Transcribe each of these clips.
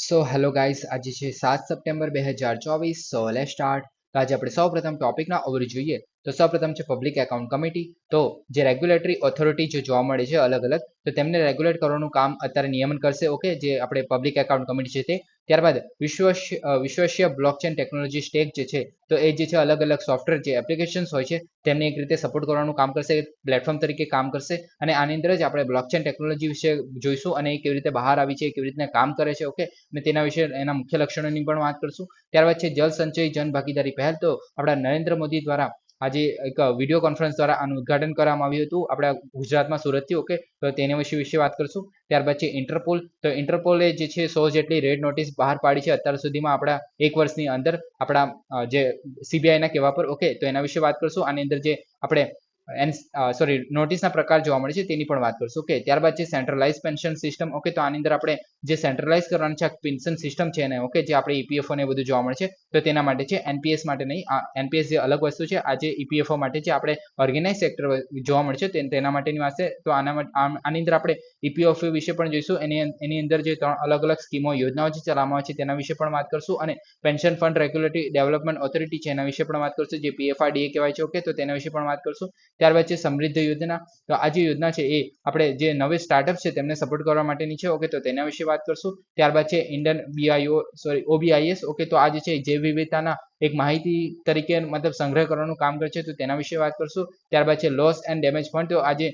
Hello guys, આજે છે 7 September 2024. Let's start. તો આજે આપણે સૌપ્રથમ ટોપિકના ઓવરવ્યુ જોઈએ. તો સૌપ્રથમ છે પબ્લિક એકાઉન્ટ કમિટી. તો જે રેગ્યુલેટરી ઓથોરિટી જે જોવા મળે છે અલગ અલગ, તો તેમને રેગ્યુલેટ કરવાનું કામ અત્યારે નિયમન કરશે. ઓકે, જે આપણે પબ્લિક એકાઉન્ટ કમિટી છે તે. ત્યારબાદ વિશ્વસ્ય બ્લોકચેન ટેકનોલોજી સ્ટેક જે છે, તો એ જે છે અલગ અલગ સોફ્ટવેર જે એપ્લિકેશન્સ હોય છે તેમને એક રીતે સપોર્ટ કરવાનું કામ કરશે, પ્લેટફોર્મ તરીકે કામ કરશે. અને આની અંદર જ આપણે બ્લોકચેન ટેકનોલોજી વિશે જોઈશું અને એ કેવી રીતે બહાર આવી છે, કેવી રીતે કામ કરે છે. ઓકે, અને તેના વિશે એના મુખ્ય લક્ષણોની પણ વાત કરશું. ત્યારબાદ છે જલ સંચય જન ભાગીદારી પહેલ. તો આપણા નરેન્દ્ર મોદી દ્વારા આજે એક વિડીયો કોન્ફરન્સ દ્વારા આનું ઉદઘાટન કરવામાં આવ્યું હતું આપણા ગુજરાતમાં સુરતથી. ઓકે, તો તેના વિશે વાત કરશું. ત્યારબાદ છે ઇન્ટરપોલ. તો ઇન્ટરપોલે જે છે 100 જેટલી રેડ નોટિસ બહાર પાડી છે અત્યાર સુધીમાં આપણા 1 વર્ષની અંદર આપણા જે સીબીઆઈના કહેવા પર. ઓકે, તો એના વિશે વાત કરશું. આની અંદર જે આપણે નોટિસના પ્રકાર જોવા મળે છે તેની પણ વાત કરશું. ઓકે, ત્યારબાદ છે સેન્ટ્રલાઇઝ પેન્શન સિસ્ટમ. ઓકે, તો આની અંદર આપણે જે સેન્ટ્રલાઇઝ કરવાની છે પેન્શન સિસ્ટમ છે એને, ઓકે, જે આપણે ઈપીએફઓ ને બધું જોવા મળે છે, તો તેના માટે છે, એનપીએસ માટે નહીં. એનપીએસ જે અલગ વસ્તુ છે, આ જે ઈપીએફઓ માટે જે આપણે ઓર્ગેનાઇઝ સેક્ટર જોવા મળે છે તેના માટેની વાત છે. તો આની અંદર આપણે ઈપીએફઓ વિશે પણ જોઈશું. એની અંદર જે 3 અલગ અલગ સ્કીમો યોજનાઓ જે ચલાવવામાં આવે છે તેના વિશે પણ વાત કરશું. અને pension fund regulatory development authority છે એના વિશે પણ વાત કરશું, જે પીએફઆરડીએ કહેવાય છે. ઓકે, તો તેના વિશે પણ વાત કરશું. ત્યારબાદ છે સમૃદ્ધ યોજના. તો આ જે યોજના છે એ આપણે જે નવી સ્ટાર્ટઅપ છે તેમને સપોર્ટ કરવા માટેની છે. ઓકે, તો તેના વિશે વાત કરશું. ત્યારબાદ છે ઇન્ડિયન ઓબીઆઈએસ. ઓકે, તો આ જે છે જૈવ વિવિધતાના એક માહિતી તરીકે મતલબ સંગ્રહ કરવાનું કામ કરે છે, તો તેના વિશે વાત કરશું. ત્યારબાદ છે લોસ એન્ડ ડેમેજ ફંડ. તો આજે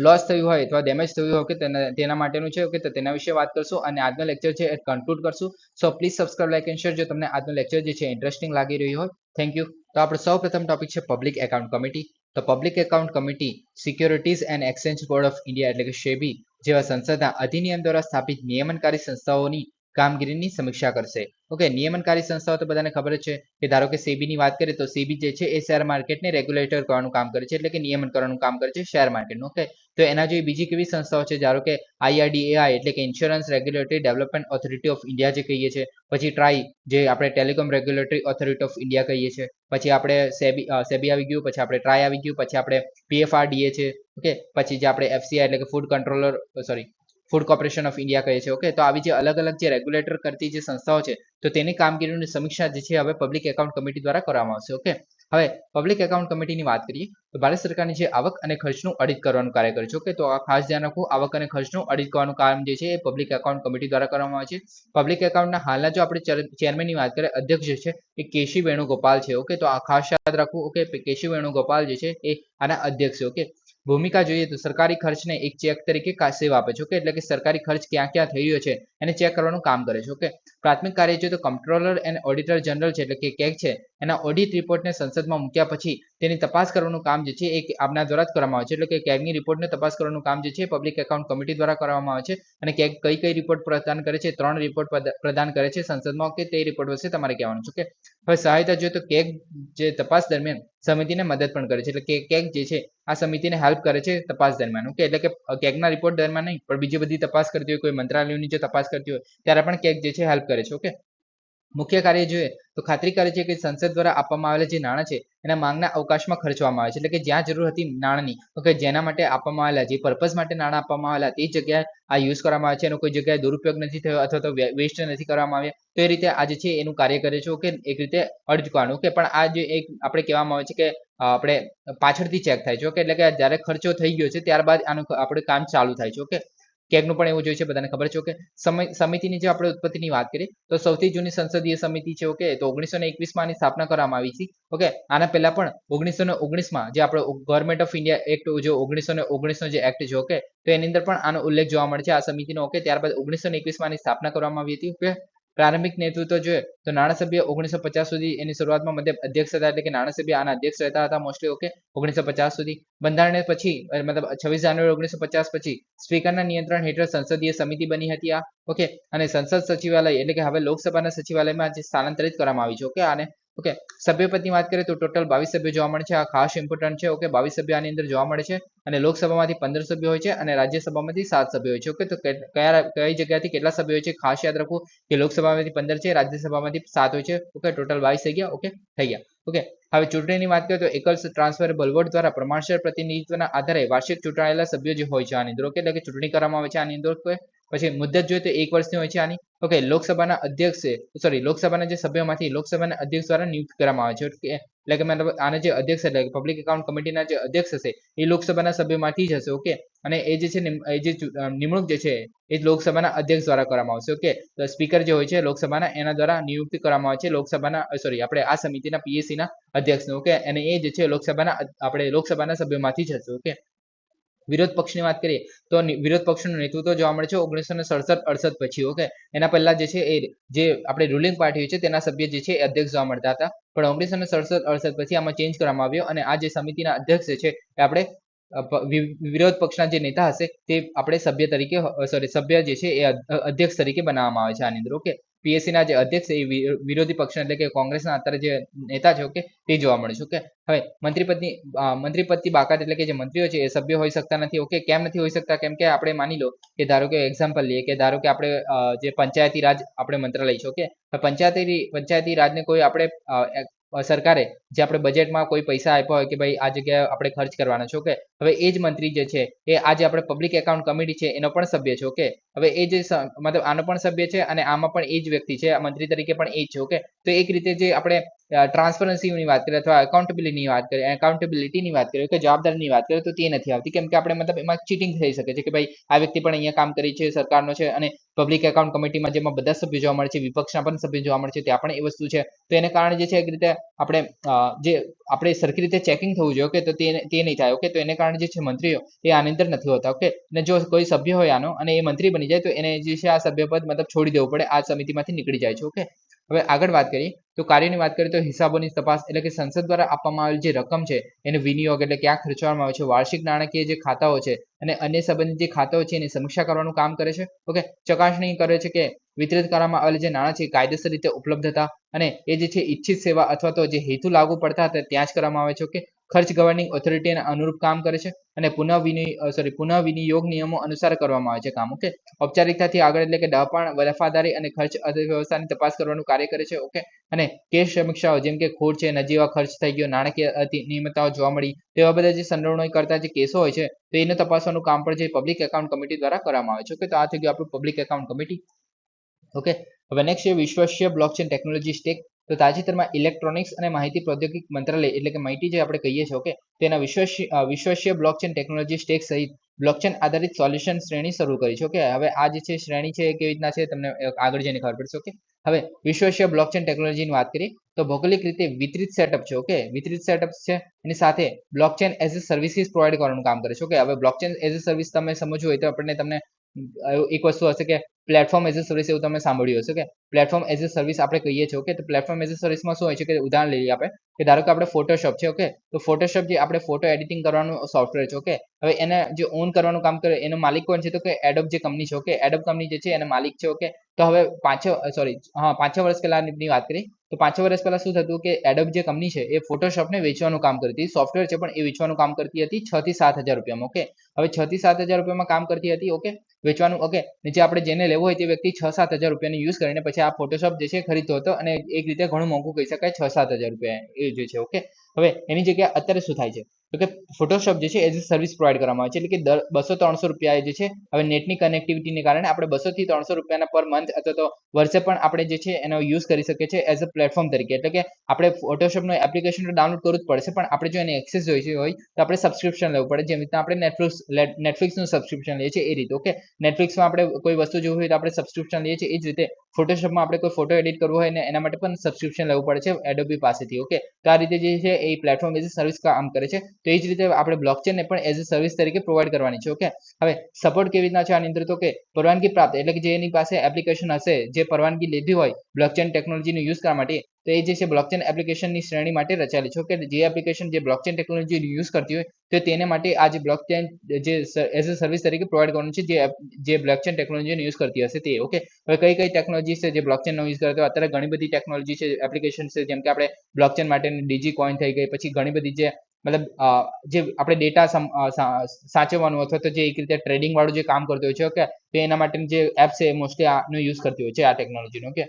લોસ થયું હોય અથવા ડેમેજ થયું હોય કે તેના માટેનું છે. ઓકે, તો તેના વિશે વાત કરશું અને આજનો લેક્ચર છે એ કન્ક્લુડ કરશું. So please subscribe, like and share જો તમને આજનો લેક્ચર જે છે ઇન્ટરેસ્ટિંગ લાગી રહ્યું હોય. Thank you. તો આપણે સૌ પ્રથમ ટોપિક છે પબ્લિક એકાઉન્ટ કમિટી. તો public account committee securities and exchange board of India એટલે કે સેબી જેવા સંસદના અધિનિયમ દ્વારા સ્થાપિત નિયમનકારી સંસ્થાઓની કામગીરીની સમીક્ષા કરશે. ઓકે, નિયમનકારી સંસ્થાઓ તો બધાને ખબર જ છે કે ધારો કે સેબીની વાત કરીએ તો સેબી જે છે એ શેર માર્કેટને રેગ્યુલેટર કરવાનું કામ કરે છે, એટલે કે નિયમન કરવાનું કામ કરે છે શેર માર્કેટનું. ઓકે, તો એના જેવી બીજી કેવી સંસ્થાઓ છે, ધારો કે આઈઆરડીએઆઈ એટલે કે insurance regulatory development authority of India જે કહીએ છીએ, પછી ટ્રાઈ જે આપણે telecom regulatory authority of India કહીએ છીએ, પછી આપણે સેબી આવી ગયું, પછી આપણે ટ્રાય આવી ગયું, પછી આપણે પીએફઆરડીએ છે. ઓકે, પછી જે આપણે એફસીઆઈ એટલે કે ફૂડ કોર્પોરેશન ઓફ ઇન્ડિયા કહીએ છીએ. ઓકે, તો આવી જે અલગ અલગ જે રેગ્યુલેટર કરતી જે સંસ્થાઓ છે તો તેની કામગીરીની સમીક્ષા જે છે હવે પબ્લિક એકાઉન્ટ કમિટી દ્વારા કરવામાં આવશે. ઓકે, હવે પબ્લિક એકાઉન્ટ કમિટીની વાત કરીએ તો ભારત સરકારની જે આવક અને ખર્ચનું ઓડિટ કરવાનું કાર્ય કરે છે. ઓકે, તો આ ખાસ ધ્યાન રાખવું, આવક અને ખર્ચનું ઓડિટ કરવાનું કામ જે છે એ પબ્લિક એકાઉન્ટ કમિટી દ્વારા કરવામાં આવે છે. પબ્લિક એકાઉન્ટના હાલના જો આપણે ચેરમેનની વાત કરીએ, અધ્યક્ષ જે છે એ કેશી વેણુગોપાલ છે. ઓકે, તો આ ખાસ યાદ રાખવું. ઓકે, કેશી વેણુગોપાલ જે છે એ આના અધ્યક્ષ છે. ઓકે, ભૂમિકા જોઈએ તો સરકારી ખર્ચને એક ચેક તરીકે સેવા આપે છે. ઓકે, એટલે કે સરકારી ખર્ચ ક્યાં ક્યાં થઈ રહ્યો છે એને ચેક કરવાનું કામ કરે છે. ઓકે, પ્રાથમિક કાર્ય જોઈએ તો કમ્પ્ટ્રોલર એન્ડ ઓડિટર જનરલ છે એટલે કે કેગ છે, એના ઓડિટ રિપોર્ટને સંસદમાં મૂક્યા પછી તેની તપાસ કરવાનું કામ જે છે એ આપના દ્વારા જ કરવામાં આવે છે. એટલે કે કેગની રિપોર્ટને તપાસ કરવાનું કામ જે છે પબ્લિક એકાઉન્ટ કમિટી દ્વારા કરવામાં આવે છે. અને કેગ કઈ રિપોર્ટ પ્રદાન કરે છે, 3 રિપોર્ટ પ્રદાન કરે છે સંસદમાં. કે તે રિપોર્ટ વિશે તમારે કહેવાનું છે. ઓકે, હવે સહાયતા જોઈએ તો કેગ જે તપાસ દરમિયાન સમિતિને મદદ પણ કરે છે, એટલે કે કેગ જે છે આ સમિતિને હેલ્પ કરે છે તપાસ દરમિયાન. ઓકે, એટલે કે કેગના રિપોર્ટ દરમિયાન નહીં પણ બીજી બધી તપાસ કરતી હોય, કોઈ મંત્રાલયોની જે તપાસ કરતી હોય ત્યારે પણ કેગ જે છે હેલ્પ કરે છે. ઓકે, મુખ્ય કાર્ય જોઈએ તો ખાતરી કરે છે કે સંસદ દ્વારા આપવામાં આવેલા જે નાણાં છે એના માંગના અવકાશમાં ખર્ચવામાં આવે છે, એટલે કે જ્યાં જરૂર હતી નાણાંની, ઓકે, જેના માટે આપવામાં આવેલા, જે પર્પઝ માટે નાણાં આપવામાં આવેલા તે જગ્યાએ આ યુઝ કરવામાં આવે છે, એનો કોઈ જગ્યાએ દુરુપયોગ નથી થયો અથવા તો વેસ્ટ નથી કરવામાં આવ્યા, તો એ રીતે આ જે છે એનું કાર્ય કરે છે. ઓકે, એક રીતે અડચવાનું. ઓકે, પણ આ જે એક આપણે કહેવામાં આવે છે કે આપણે પાછળથી ચેક થાય છે. ઓકે, એટલે કે જ્યારે ખર્ચો થઈ ગયો છે ત્યારબાદ આનું આપણે કામ ચાલુ થાય છે. ઓકે, કેગનું પણ એવું જોઈએ છે, બધાને ખબર છે. ઓકે, સમિતિની જે આપણે ઉત્પત્તિની વાત કરીએ તો સૌથી જૂની સંસદીય સમિતિ છે. ઓકે, તો 1921 માં આની સ્થાપના કરવામાં આવી હતી. ઓકે, આના પહેલા પણ 1919 માં જે આપણો ગવર્મેન્ટ ઓફ ઇન્ડિયા એક્ટ જે 1919 નો જે એક્ટ છે, ઓકે, તો એની અંદર પણ આનો ઉલ્લેખ જોવા મળે છે આ સમિતિનો. ઓકે, ત્યારબાદ 1921 માં આની સ્થાપના કરવામાં આવી હતી. ઓકે, પ્રારંભિક નેતૃત્વ જોઈએ તો નાણાસભ્ય 1950 સુધી એની શરૂઆતમાં મધ્ય અધ્યક્ષ હતા, એટલે કે નાણાસભ્ય આના અધ્યક્ષ રહેતા હતા મોસ્ટલી. ઓકે, 1950 સુધી બંધારણ પછી મતલબ 26 જાન્યુઆરી 1950 પછી સ્પીકરના નિયંત્રણ હેઠળ સંસદીય સમિતિ બની હતી આ. ઓકે, અને સંસદ સચિવાલય એટલે કે હવે લોકસભાના સચિવાલયમાં જે સ્થાનાંતરિત કરવામાં આવી છે. ઓકે, આને ઓકે, સભ્યપદની વાત કરીએ તો ટોટલ 22 સભ્યો જોવા મળે છે. આ ખાસ ઇમ્પોર્ટન્ટ છે. ઓકે, 22 સભ્યો આની અંદર જોવા મળે છે અને લોકસભામાંથી 15 સભ્યો હોય છે અને રાજ્યસભામાંથી 7 સભ્યો હોય છે. ઓકે, તો કઈ જગ્યાથી કેટલા સભ્યો હોય છે ખાસ યાદ રાખવું કે લોકસભામાંથી 15 છે, રાજ્યસભામાંથી 7 હોય છે. ઓકે, ટોટલ 22 થઈ ગયા. ઓકે, થઈ ગયા. ઓકે, હવે ચૂંટણીની વાત કરીએ તો એકલ ટ્રાન્સફરેબલ વોટ દ્વારા પ્રમાણસર પ્રતિનિધિત્વના આધારે વાર્ષિક ચૂંટાયેલા સભ્યો જે હોય છે આની અંદર. ઓકે, એટલે કે ચૂંટણી કરવામાં આવે છે આની અંદર. પછી મુદ્દત જોઈએ તો 1 વર્ષની હોય છે આની. ઓકે, લોકસભાના અધ્યક્ષ લોકસભાના જે સભ્યોમાંથી લોકસભાના અધ્યક્ષ દ્વારા નિયુક્ત કરવામાં આવે છે. ઓકે, એટલે કે મતલબ આના જે અધ્યક્ષ એટલે પબ્લિક એકાઉન્ટ કમિટીના જે અધ્યક્ષ હશે એ લોકસભાના સભ્યોમાંથી જ હશે. ઓકે, અને એ જે છે નિમણૂક જે છે એ લોકસભાના અધ્યક્ષ દ્વારા કરવામાં આવશે. ઓકે, તો સ્પીકર જે હોય છે લોકસભાના એના દ્વારા નિયુક્ત કરવામાં આવે છે લોકસભાના આપણે આ સમિતિના પીએસસીના અધ્યક્ષને. ઓકે, અને એ જે છે લોકસભાના સભ્યોમાંથી જ હશે. ઓકે, વિરોધ પક્ષની વાત કરીએ તો વિરોધ પક્ષનું નેતૃત્વ જોવા મળે છે 1967-68 પછી. ઓકે, એના પહેલા જે છે એ જે આપણે રૂલિંગ પાર્ટી હોય છે તેના સભ્ય જે છે એ અધ્યક્ષ જોવા મળતા હતા, પણ 1967-68 પછી આમાં ચેન્જ કરવામાં આવ્યો અને આ જે સમિતિના અધ્યક્ષ છે એ આપણે વિરોધ પક્ષના જે નેતા હશે તે આપણે સભ્ય જે છે એ અધ્યક્ષ તરીકે બનાવવામાં આવે છે આની અંદર. ઓકે, પીએસસી ના જે અધ્યક્ષ એ વિરોધી પક્ષના એટલે કે કોંગ્રેસના અત્યારે જે નેતા છે ઓકે તે જોવા મળે છે. ઓકે, હવે મંત્રીપદથી બાકાત એટલે કે જે મંત્રીઓ છે એ સભ્ય હોઈ શકતા નથી. ઓકે, કેમ નથી હોઈ શકતા? કેમ કે આપણે માની લો કે ધારો કે એક્ઝામ્પલ લઈએ કે ધારો કે આપણે જે પંચાયતી રાજ આપણે મંત્રાલય છે. ઓકે, પંચાયતી રાજને કોઈ આપણે સરકારે જે આપણે બજેટમાં કોઈ પૈસા આપ્યા હોય કે ભાઈ આ જગ્યાએ આપણે ખર્ચ કરવાનો છે. ઓકે, હવે એ જ મંત્રી જે છે એ આજે આપણે પબ્લિક એકાઉન્ટ કમિટી છે એનો પણ સભ્ય છે. ઓકે, હવે એ જે મતલબ આનો પણ સભ્ય છે અને આમાં પણ એ જ વ્યક્તિ છે, મંત્રી તરીકે પણ એ જ છે. ઓકે, તો એક રીતે જે આપણે ટ્રાન્સપરન્સીની વાત કરીએ અથવા એકાઉન્ટેબિલિટીની વાત કરીએ કે જવાબદારીની વાત કરીએ તો તે નથી આવતી, કેમ કે આપણે મતલબ એમાં ચીટિંગ થઈ શકે છે કે ભાઈ આ વ્યક્તિ પણ અહીંયા કામ કરી છે સરકારનો છે અને પબ્લિક એકાઉન્ટ કમિટીમાં જેમાં બધા સભ્યો જોવા મળે છે, વિપક્ષના પણ સભ્યો જોવા મળે છે, ત્યાં પણ એ વસ્તુ છે. તો એને કારણે જે છે એક રીતે આપણે સરખી રીતે ચેકિંગ થવું જોઈએ. ઓકે, તો તે નહીં થાય. ઓકે, તો એને કારણે જે છે મંત્રીઓ એ આની અંદર નથી હોતા. ઓકે, અને જો કોઈ સભ્ય હોય આનો અને એ મંત્રી બની જાય તો એને જે છે આ સભ્યપદ મતલબ છોડી દેવું પડે, આ સમિતિમાંથી નીકળી જાય છે. ઓકે, હવે આગળ વાત કરીએ તો કાર્યની વાત કરીએ તો હિસાબોની તપાસ એટલે કે સંસદ દ્વારા આપવામાં આવેલ જે રકમ છે એનો વિનિયોગ એટલે ક્યાં ખર્ચવામાં આવે છે, વાર્ષિક નાણાકીય જે ખાતાઓ છે અને અન્ય સંબંધિત જે ખાતાઓ છે એની સમીક્ષા કરવાનું કામ કરે છે. ઓકે, ચકાસણી કરે છે કે વિતરિત કરવામાં આવેલ જે નાણાં છે કાયદેસર રીતે ઉપલબ્ધ હતા અને એ જે છે ઈચ્છિત સેવા અથવા તો જે હેતુ લાગુ પડતા હતા ત્યાં જ કરવામાં આવે છે. ઓકે, ખર્ચ ગવર્નિંગ ઓથોરિટીને અનુરૂપ કામ કરે છે અને પુનઃ વિનિયોગ નિયમો અનુસાર કરવામાં આવે છે કામ. ઓકે, ઔપચારિકતાથી આગળ એટલે કે ડહાપણ, વફાદારી અને ખર્ચ અર્થવ્યવસ્થાની તપાસ કરવાનું કાર્ય કરે છે. ઓકે, અને કેસ સમીક્ષાઓ જેમ કે ખોટ છે, નજીવા ખર્ચ થઈ ગયો, નાણાકીય અનિયમિતતાઓ જોવા મળી, તેવા બધા જે સંડોવણી કરતા જે કેસો હોય છે તો એને તપાસવાનું કામ પણ જે પબ્લિક એકાઉન્ટ કમિટી દ્વારા કરવામાં આવે છે. ઓકે, તો આ થઈ ગયું આપણું પબ્લિક એકાઉન્ટ કમિટી. ઓકે, હવે નેક્સ્ટ છે વિશ્વસ્ય બ્લોકચેન ટેકનોલોજી સ્ટેક. તો તાજેતરમાં ઇલેક્ટ્રોનિક્સ અને માહિતી પ્રૌદ્યોગિક મંત્રાલય એટલે કે માઇટી જે આપણે કહીએ છીએ. ઓકે, તેના વિશ્વસ્ય બ્લોકચેન ટેકનોલોજી સ્ટેક સહિત બ્લોકચેન આધારિત સોલ્યુશન શ્રેણી શરૂ કરી છે. ઓકે, હવે આ જે છે શ્રેણી છે એ કેવી રીતના છે તમને આગળ જઈને ખબર પડશે. ઓકે, હવે વિશ્વસ્ય બ્લોકચેન ટેકનોલોજીની વાત કરીએ તો ભૌગોલિક રીતે વિતરિત સેટઅપ છે. ઓકે, વિતરિત સેટઅપ છે એની સાથે blockchain as a services provide કરવાનું કામ કરે છે. ઓકે, હવે બ્લોકચેન એઝ અ સર્વિસ તમે સમજવું હોય તો તમને એક વસ્તુ હશે કે પ્લેટફોર્મ એઝ અ સર્વિસ એવું તમે સાંભળ્યું હશે કે પ્લેટફોર્મ એઝ અ સર્વિસ આપણે કહીએ છીએ. ઓકે, તો પ્લેટફોર્મ એઝ અ સર્વિસમાં શું હોય છે કે ઉદાહરણ લઈએ આપણે કે ધારો કે આપણે ફોટોશોપ છે. ઓકે, તો ફોટોશોપ જે આપણે ફોટો એડિટિંગ કરવાનું સોફ્ટવેર છે. ઓકે, હવે એને જે ઓન કરવાનું કામ કરે એનો માલિક કોણ છે તો કે એડોબ જે કંપની છે. ઓકે, એડોબ કંપની જે છે એના માલિક છે. ઓકે, તો હવે 5 વર્ષ પહેલાની વાત કરીએ તો 5 વર્ષ પહેલા શું થતું કે એડોબ જે કંપની છે એ ફોટોશોપને વેચવાનું કામ કરતી હતી, સોફ્ટવેર છે પણ એ વેચવાનું કામ કરતી હતી 6 થી 7 હજાર રૂપિયામાં. ઓકે, હવે 6 થી 7 હજાર રૂપિયામાં કામ કરતી હતી. ઓકે, વેચવાનું. ઓકે, નીચે આપણે જેને લેવો હોય તે વ્યક્તિ 6-7 હજાર રૂપિયાની યુઝ કરીને પછી આ ફોટોશોપ જે છે ખરીદતો હતો અને એક રીતે ઘણું મોંઘું કહી શકાય 6-7 હજાર રૂપિયા એ જે છે. ઓકે, હવે એની જગ્યાએ અત્યારે શું થાય છે તો કે ફોટોશોપ જે છે એઝ અ સર્વિસ પ્રોવાઈડ કરવામાં આવે છે એટલે કે દર 200-300 રૂપિયા જે છે હવે નેટની કનેક્ટિવિટીને કારણે આપણે 200 થી 300 રૂપિયાના પર મંથ અથવા તો વર્ષે પણ આપણે જે છે એનો યુઝ કરી શકીએ છીએ એઝ અ પ્લેટફોર્મ તરીકે. એટલે કે આપણે ફોટોશોપનું એપ્લિકેશન ડાઉનલોડ કરવું જ પડશે પણ આપણે જો એની એક્સેસ જોઈતી હોય તો આપણે સબસ્ક્રિપ્શન લેવું પડે, જેવી રીતના આપણે નેટફ્લિક્સનું સબસ્ક્રિપ્શન લઈએ છીએ એ રીતે. ઓકે, નેટફ્લિક્સમાં આપણે કોઈ વસ્તુ જોવી હોય તો આપણે સબસ્ક્રિપ્શન લઈએ છીએ એ જ રીતે ફોટોશોપમાં આપણે કોઈ ફોટો એડિટ કરવો હોય ને એના માટે પણ સબસ્ક્રિપ્શન લેવું પડે છે એડોબી પાસેથી. ઓકે, તો આ રીતે જે છે એ પ્લેટફોર્મ એઝ અ સર્વિસ કામ કરે છે. તો એ જ રીતે આપણે બ્લોકચેનને પણ એઝ અ સર્વિસ તરીકે પ્રોવાઈડ કરવાની છે. ઓકે, હવે સપોર્ટ કેવી રીતના છે આની અંદર તો કે પરવાનગી પ્રાપ્ત એટલે કે જે એની પાસે એપ્લિકેશન હશે જે પરવાનગી લીધી હોય બ્લોકચેન ટેકનોલોજીનો યુઝ કરવા માટે તો એ જે છે બ્લોકચેન એપ્લિકેશનની શ્રેણી માટે રચાયેલી છે. ઓકે, જે એપ્લિકેશન જે બ્લોકચેન ટેકનોલોજી યુઝ કરતી હોય તો તેને માટે આ જે બ્લોકચેન જે એઝ અ સર્વિસ તરીકે પ્રોવાઈડ કરવાનું છે જે બ્લોકચેન ટેકનોલોજીનો યુઝ કરતી હશે તે. ઓકે, હવે કઈ ટેકનોલોજી છે જે બ્લોકચેનનો યુઝ કરે તો અત્યારે ઘણી બધી ટેકનોલોજી છે, એપ્લિકેશન છે, જેમ કે આપણે બ્લોકચેન માટેની ડીજી કોઈન થઈ ગઈ, પછી ઘણી બધી જે મતલબ જે આપણે ડેટા સાચવવાનું અથવા તો જે એક રીતે ટ્રેડિંગ વાળું જે કામ કરતું હોય છે. ઓકે, તો એના માટેની જે એપ છે મોસ્ટલી આનો યુઝ કરતી હોય છે આ ટેકનોલોજીનો. ઓકે,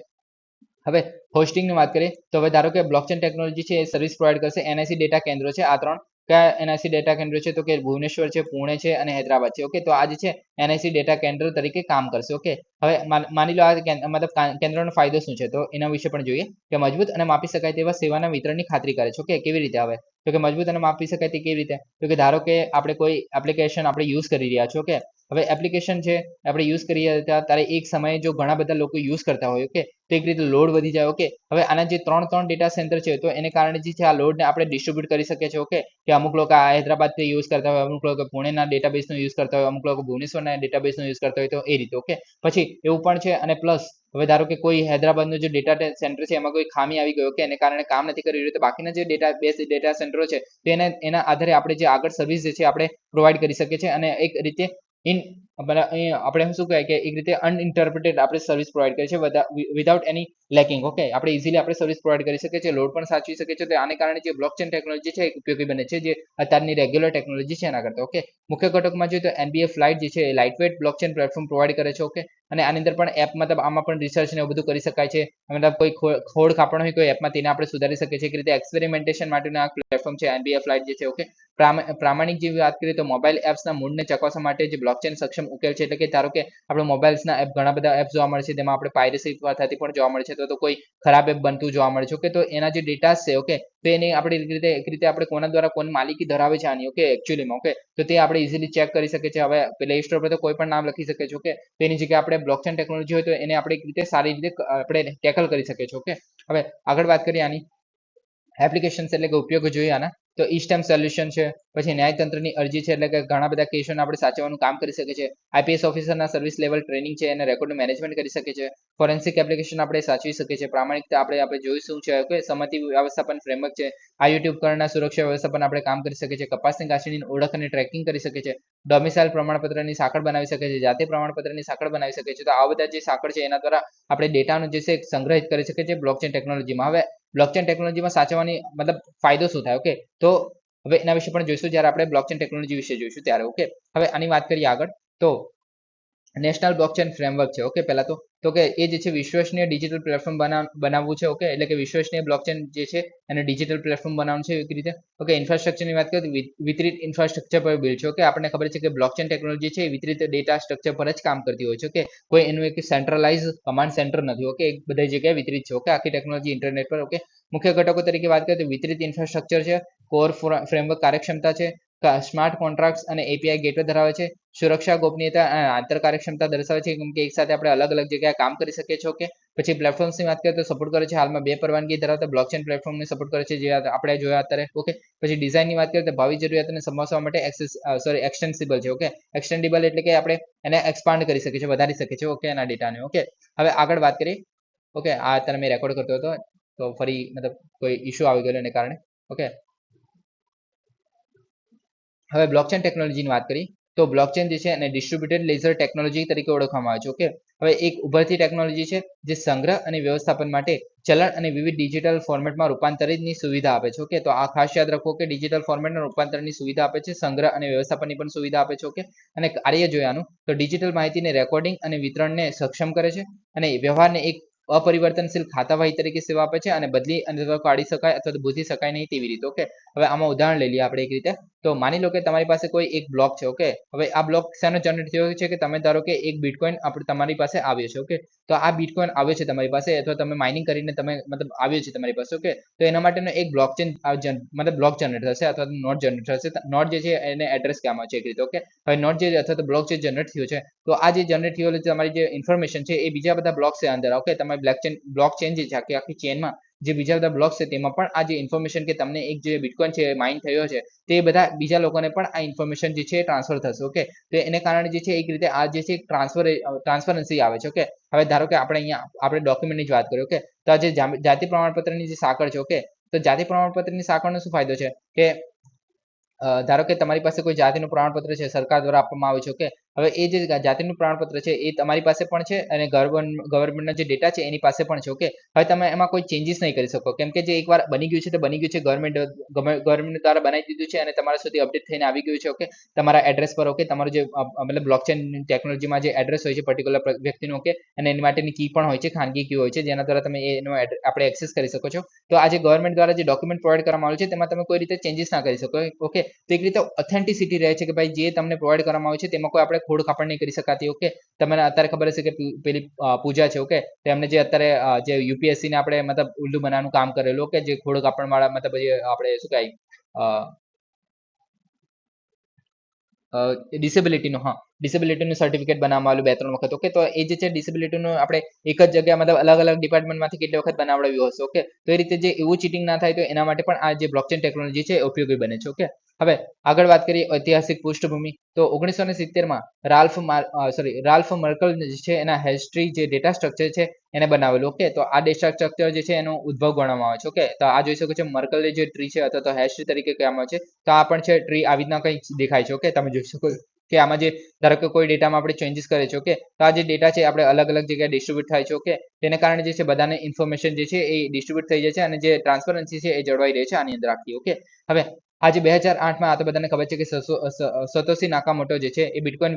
હવે હોસ્ટિંગની વાત કરીએ તો હવે ધારો કે બ્લોકચેન ટેકનોલોજી છે એ સર્વિસ પ્રોવાઈડ કરશે NIC ડેટા કેન્દ્રો છે આ 3 કયા એનઆઈસી ડેટા કેન્દ્રો છે? તો કે ભુવનેશ્વર છે, પુણે છે અને હૈદરાબાદ છે. ઓકે, તો આ જે છે એનઆઈસી ડેટા કેન્દ્ર તરીકે કામ કરશે. ઓકે, હવે માની લો આ મતલબ કેન્દ્રનો ફાયદો શું છે? તો એના વિશે પણ જોઈએ કે મજબૂત અને માપી શકાય તેવા સેવાના વિતરણની ખાતરી કરે છે. ઓકે, કેવી રીતે આવે? તો કે મજબૂત અને માપી શકાય તે કેવી રીતે? તો કે ધારો કે આપણે કોઈ એપ્લિકેશન આપણે યુઝ કરી રહ્યા છો. ઓકે, હવે એપ્લિકેશન છે આપણે યુઝ કરી રહ્યા હતા ત્યારે એક સમયે જો ઘણા બધા લોકો યુઝ કરતા હોય, ઓકે, તો એક રીતે લોડ વધી જાય. ઓકે, હવે આના જે ત્રણ ડેટા સેન્ટર છે તો એને કારણે જે છે આ લોડને આપણે ડિસ્ટ્રીબ્યુટ કરી શકીએ છીએ. ઓકે, કે અમુક લોકો આ હૈદરાબાદથી યુઝ કરતા હોય, અમુક લોકો પુણેના ડેટાબેઝનો યુઝ કરતા હોય, અમુક લોકો ભુવનેશ્વરના ડેટાબેઝનો યુઝ કરતા હોય, તો એ રીતે. ઓકે, પછી એવું પણ છે અને પ્લસ હવે ધારો કે કોઈ હૈદરાબાદનું જે ડેટા સેન્ટર છે એમાં કોઈ ખામી આવી ગયો કે એને કારણે કામ નથી કરી રહ્યું, તો બાકીના જે ડેટા સેન્ટરો છે તો એના આધારે આપણે જે આગળ સર્વિસ જે છે આપણે પ્રોવાઈડ કરી શકીએ છીએ અને એક રીતે આપણે શું કહેવાય કે એક રીતે અનઇન્ટરપ્રિટેડ આપણે સર્વિસ પ્રોવાઈડ કરીએ છીએ વિધાઉટ એની લેકિંગ. ઓકે, આપણે ઇઝીલી આપણે સર્વિસ પ્રોવાઈડ કરી શકીએ છીએ, લોડ પણ સાચવી શકીએ છીએ. તો આને કારણે જે બ્લોકચેન ટેકનોલોજી છે એ ઉપયોગી બને છે, જે અત્યારની રેગ્યુલર ટેકનોલોજી છે એના કરતા. ઓકે, મુખ્ય ઘટકમાં જોઈએ તો એનબીએફ લાઇટ જે છે એ light weight blockchain platform provide કરે છે. ઓકે, અને આની અંદર પણ એપ મતલબ આમાં પણ રિસર્ચ ને એવું બધું કરી શકાય છે. મતલબ કોઈ ખોડ ખાપણ હોય કોઈ એપમાં તેને આપણે સુધારી શકીએ છીએ. એક રીતે એક્સપેરિમેન્ટેશન માટેનું આ પ્લેટફોર્મ છે એનબીએફ લાઇટ જે છે. ઓકે, પ્રામાણિક જેવી વાત કરીએ તો મોબાઈલ એપ્સના મૂળને ચકાસવા માટે જે બ્લોકચેન સક્ષમ ઉકેલ છે, એટલે કે ધારો કે આપણે મોબાઈલ્સના એપ ઘણા બધા એપ જોવા મળે છે, તેમાં આપણે પાયરેસી થતી પણ જોવા મળે છે, તો કોઈ ખરાબ એપ બનતું જોવા મળે છે. ઓકે, તો એના જે ડેટા છે, ઓકે, તો એને આપણે એક રીતે આપણે કોના દ્વારા કોની માલિકી ધરાવે છે આની. ઓકે, એકચ્યુઅલીમાં. ઓકે, તો તે આપણે ઇઝીલી ચેક કરી શકીએ છીએ. હવે પ્લે સ્ટોર પર તો કોઈ પણ નામ લખી શકીએ છીએ. ઓકે, તો એની જગ્યાએ આપણે બ્લોકચેન ટેકનોલોજી હોય તો એને આપણે એક રીતે સારી રીતે આપણે ટેકલ કરી શકીએ છીએ. ઓકે, હવે આગળ વાત કરીએ આની એપ્લિકેશન્સ એટલે કે ઉપયોગ જોઈએ આના, તો ઈ-સ્ટેમ્પ સોલ્યુશન છે, પછી ન્યાયતંત્રની અરજી છે, એટલે કે ઘણા બધા કેસોને આપણે સાચવવાનું કામ કરી શકીએ છીએ. આઈપીએસ ઓફિસરના સર્વિસ લેવલ ટ્રેનિંગ છે અને રેકોર્ડનું મેનેજમેન્ટ કરી શકીએ છીએ. ફોરેન્સિક એપ્લિકેશન આપણે સાચવી શકીએ છીએ. પ્રામાણિકતા આપણે જોઈશું છે. ઓકે, સંમતિ વ્યવસ્થાપન ફ્રેમવર્ક છે. IoT ઉપકરણના સુરક્ષા વ્યવસ્થાપન આપણે કામ કરી શકીએ છીએ. કપાસની ગાંઠની ઓળખ અને ટ્રેકિંગ કરી શકીએ છીએ. ડોમિસાઇલ પ્રમાણપત્રની સાંકળ બનાવી શકીએ છીએ. જાતિ પ્રમાણપત્રની સાંકળ બનાવી શકીએ છીએ. તો આ બધા જે સાંકળ છે એના દ્વારા આપણે ડેટાનો જે છે સંગ્રહિત કરી શકીએ છીએ બ્લોકચેન ટેકનોલોજીમાં. હવે બ્લોકચેન ટેકનોલોજીમાં સાચવવાની મતલબ ફાયદો શું થાય? ઓકે, તો હવે એના વિશે પણ જોઈશું જ્યારે આપણે બ્લોકચેન ટેકનોલોજી વિશે જોઈશું ત્યારે. ઓકે, હવે આની વાત કરીએ આગળ, તો નેશનલ બ્લોકચેન ફ્રેમવર્ક છે. ઓકે, પહેલા તો કે એ જે છે વિશ્વસનીય ડિજિટલ પ્લેટફોર્મ બનાવવું છે. ઓકે, એટલે કે વિશ્વસનીય બ્લોકચેન જે છે એને ડિજિટલ પ્લેટફોર્મ બનાવવાનું છે એક રીતે. ઓકે, ઇન્ફ્રાસ્ટ્રક્ચરની વાત કરીએ તો વિતરિત ઇન્ફ્રાસ્ટ્રક્ચર પર બિલ્ડ છે. ઓકે, આપણને ખબર છે કે બ્લોકચેન ટેકનોલોજી છે એ વિતરિત ડેટા સ્ટ્રક્ચર પર જ કામ કરતી હોય છે. ઓકે, કોઈ એનું એક સેન્ટ્રલાઇઝ કમાન્ડ સેન્ટર નથી. ઓકે, એક બધી જગ્યાએ વિતરિત છે. ઓકે, આખી ટેકનોલોજી ઇન્ટરનેટ પર. ઓકે, મુખ્ય ઘટકો તરીકે વાત કરીએ તો વિતરિત ઇન્ફ્રાસ્ટ્રક્ચર છે, કોર ફ્રેમવર્ક કાર્યક્ષમતા છે, સ્માર્ટ કોન્ટ્રાક્ટ્સ અને એપીઆઈ ગેટવે ધરાવે છે, સુરક્ષા ગોપનીયતા અને આંતર કાર્યક્ષમતા દર્શાવે છે, કેમ કે એક સાથે આપણે અલગ અલગ જગ્યાએ કામ કરી શકીએ છીએ. ઓકે, પછી પ્લેટફોર્મ્સની વાત કરીએ તો સપોર્ટ કરે છે. હાલમાં 2 પરવાનગી ધરાવતા બ્લોકચેન પ્લેટફોર્મને સપોર્ટ કરે છે, જે આપણે જોયા અત્યારે. ઓકે, પછી ડિઝાઇનની વાત કરીએ તો ભાવિ જરૂરિયાતોને સમજવા માટે એક્સટેન્સિબલ છે. ઓકે, એક્સટેન્ડિબલ એટલે કે આપણે એને એક્સપાન્ડ કરી શકીએ છીએ, વધારી શકીએ છીએ. ઓકે, એના ડેટાને. ઓકે, હવે આગળ વાત કરીએ. ઓકે, આ અત્યારે મેં રેકોર્ડ કરતો હતો તો ફરી મતલબ કોઈ ઇશ્યુ આવી ગયેલો એને કારણે. ઓકે, હવે બ્લોકચેન ટેકનોલોજીની વાત કરીએ તો બ્લોકચેન જે છે એને ડિસ્ટ્રીબ્યુટેડ લેઝર ટેકનોલોજી તરીકે ઓળખવામાં આવે છે. ઓકે, હવે એક ઉભરતી ટેકનોલોજી છે જે સંગ્રહ અને વ્યવસ્થાપન માટે ચલણ અને વિવિધ ડિજિટલ ફોર્મેટમાં રૂપાંતરિતની સુવિધા આપે છે. ઓકે, તો આ ખાસ યાદ રાખો કે ડિજિટલ ફોર્મેટમાં રૂપાંતરની સુવિધા આપે છે, સંગ્રહ અને વ્યવસ્થાપનની પણ સુવિધા આપે છે. ઓકે, અને કાર્ય જોયાનું તો ડિજિટલ માહિતીને રેકોર્ડિંગ અને વિતરણને સક્ષમ કરે છે અને વ્યવહારને એક અપરિવર્તનશીલ ખાતાવાહી તરીકે સેવા આપે છે અને બદલી અને કાઢી શકાય અથવા તો ભૂસી શકાય નહીં તેવી રીતે. ઓકે, હવે આમાં ઉદાહરણ લઈ લઈએ આપણે એક રીતે. તો માની લો કે તમારી પાસે કોઈ એક બ્લોક છે. ઓકે, હવે આ બ્લોક શેનો જનરેટ થયો છે કે તમે ધારો કે એક બિટકોઈન આપણે તમારી પાસે આવ્યો છે. ઓકે, તો આ બિટકોઈન આવ્યો છે તમારી પાસે અથવા તમે માઇનિંગ કરીને તમે મતલબ આવ્યો છે તમારી પાસે. ઓકે, તો એના માટેનો એક બ્લોકચેન મતલબ બ્લોક જનરેટ થશે અથવા તો નોટ જનરેટ થશે. નોટ જે છે એને એડ્રેસ કહેવામાં આવે છે એક રીતે. ઓકે, હવે નોટ જે અથવા તો બ્લોક જે જનરેટ થયો છે તો આ જે જનરેટ થયેલી તમારી જે ઇન્ફોર્મેશન છે એ બીજા બધા બ્લોક છે અંદર. ઓકે, તમારી બ્લોકચેન જે છે આખી ચેનમાં જે બીજા બધા બ્લોક્સ છે તેમાં પણ આ જે ઇન્ફોર્મેશન કે તમને એક જે બિટકોઈન છે માઇન થયો છે તે બધા બીજા લોકોને પણ આ ઇન્ફોર્મેશન જે છે ટ્રાન્સફર થશે. ઓકે, તો એને કારણે જે છે એક રીતે આ જે છે ટ્રાન્સફરન્સી આવે છે. ઓકે, હવે ધારો કે આપણે અહીંયા આપણે ડોક્યુમેન્ટની જ વાત કરીએ. ઓકે, તો આ જે જાતિ પ્રમાણપત્રની જે સાંકળ છે. ઓકે, તો જાતિ પ્રમાણપત્રની સાંકળનો શું ફાયદો છે કે ધારો કે તમારી પાસે કોઈ જાતિનું પ્રમાણપત્ર છે સરકાર દ્વારા આપવામાં આવે છે. ઓકે, હવે એ જે જાતિનું પ્રમાણપત્ર છે એ તમારી પાસે પણ છે અને ગવર્મેન્ટના જે ડેટા છે એની પાસે પણ છે. ઓકે, હવે તમે એમાં કોઈ ચેન્જીસ નહીં કરી શકો, કેમ કે જે એકવાર બની ગયું છે તે બની ગયું છે, ગવર્મેન્ટ દ્વારા બનાવી દીધું છે અને તમારા સુધી અપડેટ થઈને આવી ગયું છે. ઓકે, તમારા એડ્રેસ પર. ઓકે, તમારું જે મતલબ બ્લોકચેન ટેકનોલોજીમાં જે એડ્રેસ હોય છે પર્ટિક્યુલર વ્યક્તિનું. ઓકે, અને એની માટેની કી પણ હોય છે, ખાનગી કી હોય છે, જેના દ્વારા તમે એનો આપણે એક્સેસ કરી શકો છો. તો આ જે ગવર્મેન્ટ દ્વારા જે ડોક્યુમેન્ટ પ્રોવાઈડ કરવામાં આવ્યું છે તેમાં તમે કોઈ રીતે ચેન્જીસ ના કરી શકો. ઓકે, તો એક રીતે ઓથેન્ટિસિટી રહે છે કે ભાઈ જે તમને પ્રોવાઈડ કરવામાં આવ્યું છે તેમાં કોઈ આપણે ખોડ ખાપણ નહીં કરી શકાતી. ઓકે, તમને અત્યારે ખબર હશે કે પેલી પૂજા છે. ઓકે, તો એમને જે અત્યારે જે યુપીએસસી ને આપણે મતલબ ઉલ્લુ બનાવવાનું કામ કરેલું કે જે ખોડ ખાપણ વાળા મતલબ આપણે શું કહેવાય ડિસેબિલિટીનું, હા, ડિસેબિલિટીનું સર્ટિફિકેટ બનાવવામાં આવેલું 2-3 વખત. ઓકે, તો એ જે છે ડિસેબિલિટીનું આપણે એક જ જગ્યા મતલબ અલગ અલગ ડિપાર્ટમેન્ટમાંથી કેટલી વખત બનાવડાવ્યું હશે. ઓકે, તો એ રીતે જે એવું ચીટિંગ ના થાય તો એના માટે પણ આ જે બ્લોકચેન ટેકનોલોજી છે ઉપયોગી બને છે. ઓકે, હવે આગળ વાત કરીએ ઐતિહાસિક પૃષ્ઠભૂમિ. તો 1970માં રાલ્ફ મર્કલ જે છે એના હિસ્ટ્રી જે ડેટા સ્ટ્રક્ચર છે એને બનાવેલું. ઓકે, તો આ ડેટા સ્ટ્રક્ચર જે છે એનો ઉદ્ભવ ગણવામાં આવે છે. ઓકે, તો આ જોઈ શકો છો મર્કલ જે ટ્રી છે અથવા તો હેશ તરીકે કહેવામાં આવે છે. તો આ પણ છે ટ્રી આવી રીતના કંઈ દેખાય છે. ઓકે, તમે જોઈ શકો કે આમાં જે ધારો કે કોઈ ડેટામાં આપણે ચેન્જીસ કરે છે. ઓકે, તો આ જે ડેટા છે આપણે અલગ અલગ જગ્યાએ ડિસ્ટ્રીબ્યુટ થાય છે. ઓકે, તેને કારણે જે છે બધાને ઇન્ફોર્મેશન જે છે એ ડિસ્ટ્રીબ્યુટ થઈ જાય છે અને જે ટ્રાન્સપરન્સી છે એ જળવાઈ રહે છે આની અંદર આખી. ઓકે, હવે આજે 2008માં આ તો બધાને ખબર છે કે સતોશી નાકામોટો જે છે એ બિટકોઇન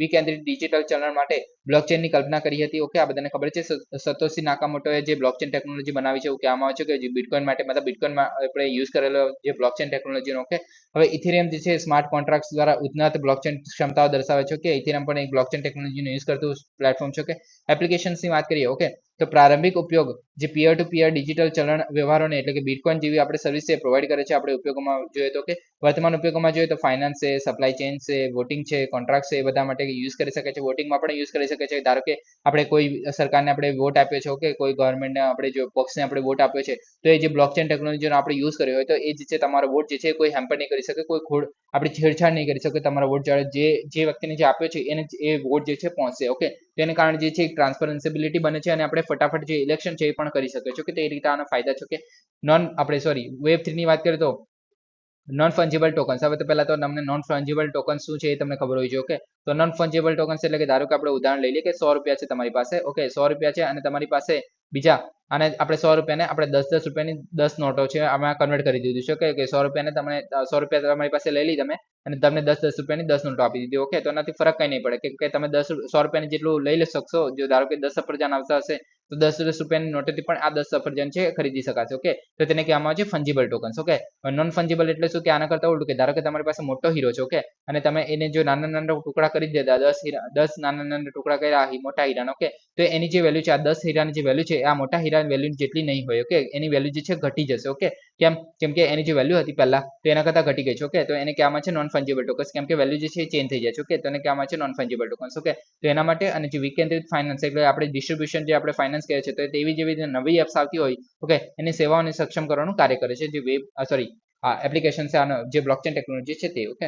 વિકેન્દ્રિત ડિજિટલ ચલણ માટે બ્લોકચેનની કલ્પના કરી હતી. ઓકે, આ બધાને ખબર છે સતોશી નાકામોટોએ જે બ્લોકચેન ટેકનોલોજી બનાવી છે એવું કહેવામાં આવે છે કે જે બિટકોઇન માટે મતલબ બિટકોઇનમાં આપણે યુઝ કરેલો જે બ્લોકચેન ટેકનોલોજીનો. ઓકે, હવે ઇથેરિયમ જે છે સ્માર્ટ કોન્ટ્રાક્ટ દ્વારા ઉન્નત બ્લોકચેન ક્ષમતાઓ દર્શાવે છે. કે ઇથેરિયમ પણ એક બ્લોકચેન ટેકનોલોજીનો યુઝ કરતું પ્લેટફોર્મ છે. કે એપ્લિકેશન્સની વાત કરીએ. ઓકે, તો પ્રારંભિક ઉપયોગ જે પિયર ટુ પિયર ડિજિટલ ચલણ વ્યવહારોને એટલે કે બિટકોઇન જેવી આપણે સર્વિસ પ્રોવાઈડ કરે છે આપણે ઉપયોગોમાં જોઈએ તો. કે વર્તમાન ઉપયોગોમાં જોઈએ તો ફાઇનાન્સ છે, સપ્લાય ચેઇન છે, વોટિંગ છે, કોન્ટ્રાક્ટ છે, એ બધા માટે યુઝ કરી શકે છે. વોટિંગમાં પણ યુઝ કરી શકે છે. ધારો કે આપણે કોઈ સરકારને આપણે વોટ આપ્યો છે. ઓકે, કોઈ ગવર્મેન્ટને આપણે જો પક્ષને આપણે વોટ આપ્યો છે તો એ જે બ્લોકચેન ટેકનોલોજીનો આપણે યુઝ કર્યો હોય તો એ જે છે તમારો વોટ જે છે કોઈ હેમ્પર નહીં કરી શકે, કોઈ ખોડ આપણે છેડછાડ નહીં કરી શકે. તમારો વોટ જે વ્યક્તિને જે આપ્યો છે એને એ વોટ જે છે પહોંચશે. ઓકે, તેને કારણે જે છે એક ટ્રાન્સપરન્સિબિલિટી બને છે અને આપણે ફટાફટ જે ઇલેક્શન છે એ પણ કરી શકે છે. કે તે રીતે આનો ફાયદા છે. કે વેબ 3 ની વાત કરીએ તો નોન ફંજેબલ ટોકન્સ. હવે તો પહેલા તો તમને નોન ફંજેબલ ટોકન્સ શું છે એ તમને ખબર હોવી જોઈએ. ઓકે, તો નોન ફંજેબલ ટોકન્સ એટલે કે ધારો કે આપણે ઉદાહરણ લઈ લઈએ કે 100 રૂપિયા છે તમારી પાસે. ઓકે, 100 રૂપિયા છે અને તમારી પાસે બીજા અને આપણે 100 રૂપિયાને આપણે 10 રૂપિયાની 10 નોટો છે આમાં કન્વર્ટ કરી દીધું છે. કે 100 રૂપિયાને તમે 100 રૂપિયા તમારી પાસે લઈ લીધી તમે અને તમને 10 રૂપિયાની 10 નોટો આપી દીધી. ઓકે, તો એનાથી ફરક કંઈ નહીં પડે કે તમે 100 રૂપિયાની જેટલું લઈ શકશો. જો ધારો કે 10 સફરજન આવતા હશે તો 10 રૂપિયાની નોટોથી પણ આ 10 સફરજન છે ખરીદી શકાશે. ઓકે, તો તેને કહેવામાં આવે છે fungible tokens. Okay, non fungible એટલે શું કે આના કરતા ઉલટું કે ધારો કે તમારી પાસે મોટો હીરો છે. ઓકે, અને તમે એને જો નાના નાના ટુકડા કરી દેતા 10 નાના નાના ટુકડા કર્યા મોટા હીરાના. ઓકે, તો એની જે વેલ્યુ છે આ 10 હીરાની જે વેલ્યુ છે આ મોટા હીરાની વેલ્યુ જેટલી નહીં હોય. ઓકે, એની વેલ્યુ જે છે ઘટી જશે. ઓકે, કેમ કે એની જે વેલ્યુ હતી પહેલા તો એના કરતા ઘટી ગઈ છે. ઓકે, તો એને કહેવામાં છે નોન ફંજેબલ ટોકન્સ, કેમ કે વેલ્યુ જે છે એ ચેન્જ થઈ જાય છે. ઓકે, તો એને કહેવામાં છે નોન ફંજેબલ ટોકન્સ. ઓકે, તો એના માટે અને જે વિકેન્દ્રિત ફાઇનાન્સ એટલે આપણે ડિસ્ટ્રીબ્યુશન જે આપણે ફાઇનાન્સ કહે છે તો તેવી જેવી નવી એપ્સ આવતી હોય. ઓકે, એની સેવાઓને સક્ષમ કરવાનું કાર્ય કરે છે જે એપ્લિકેશન છે જે બ્લોકચેન ટેકનોલોજી છે તે. ઓકે,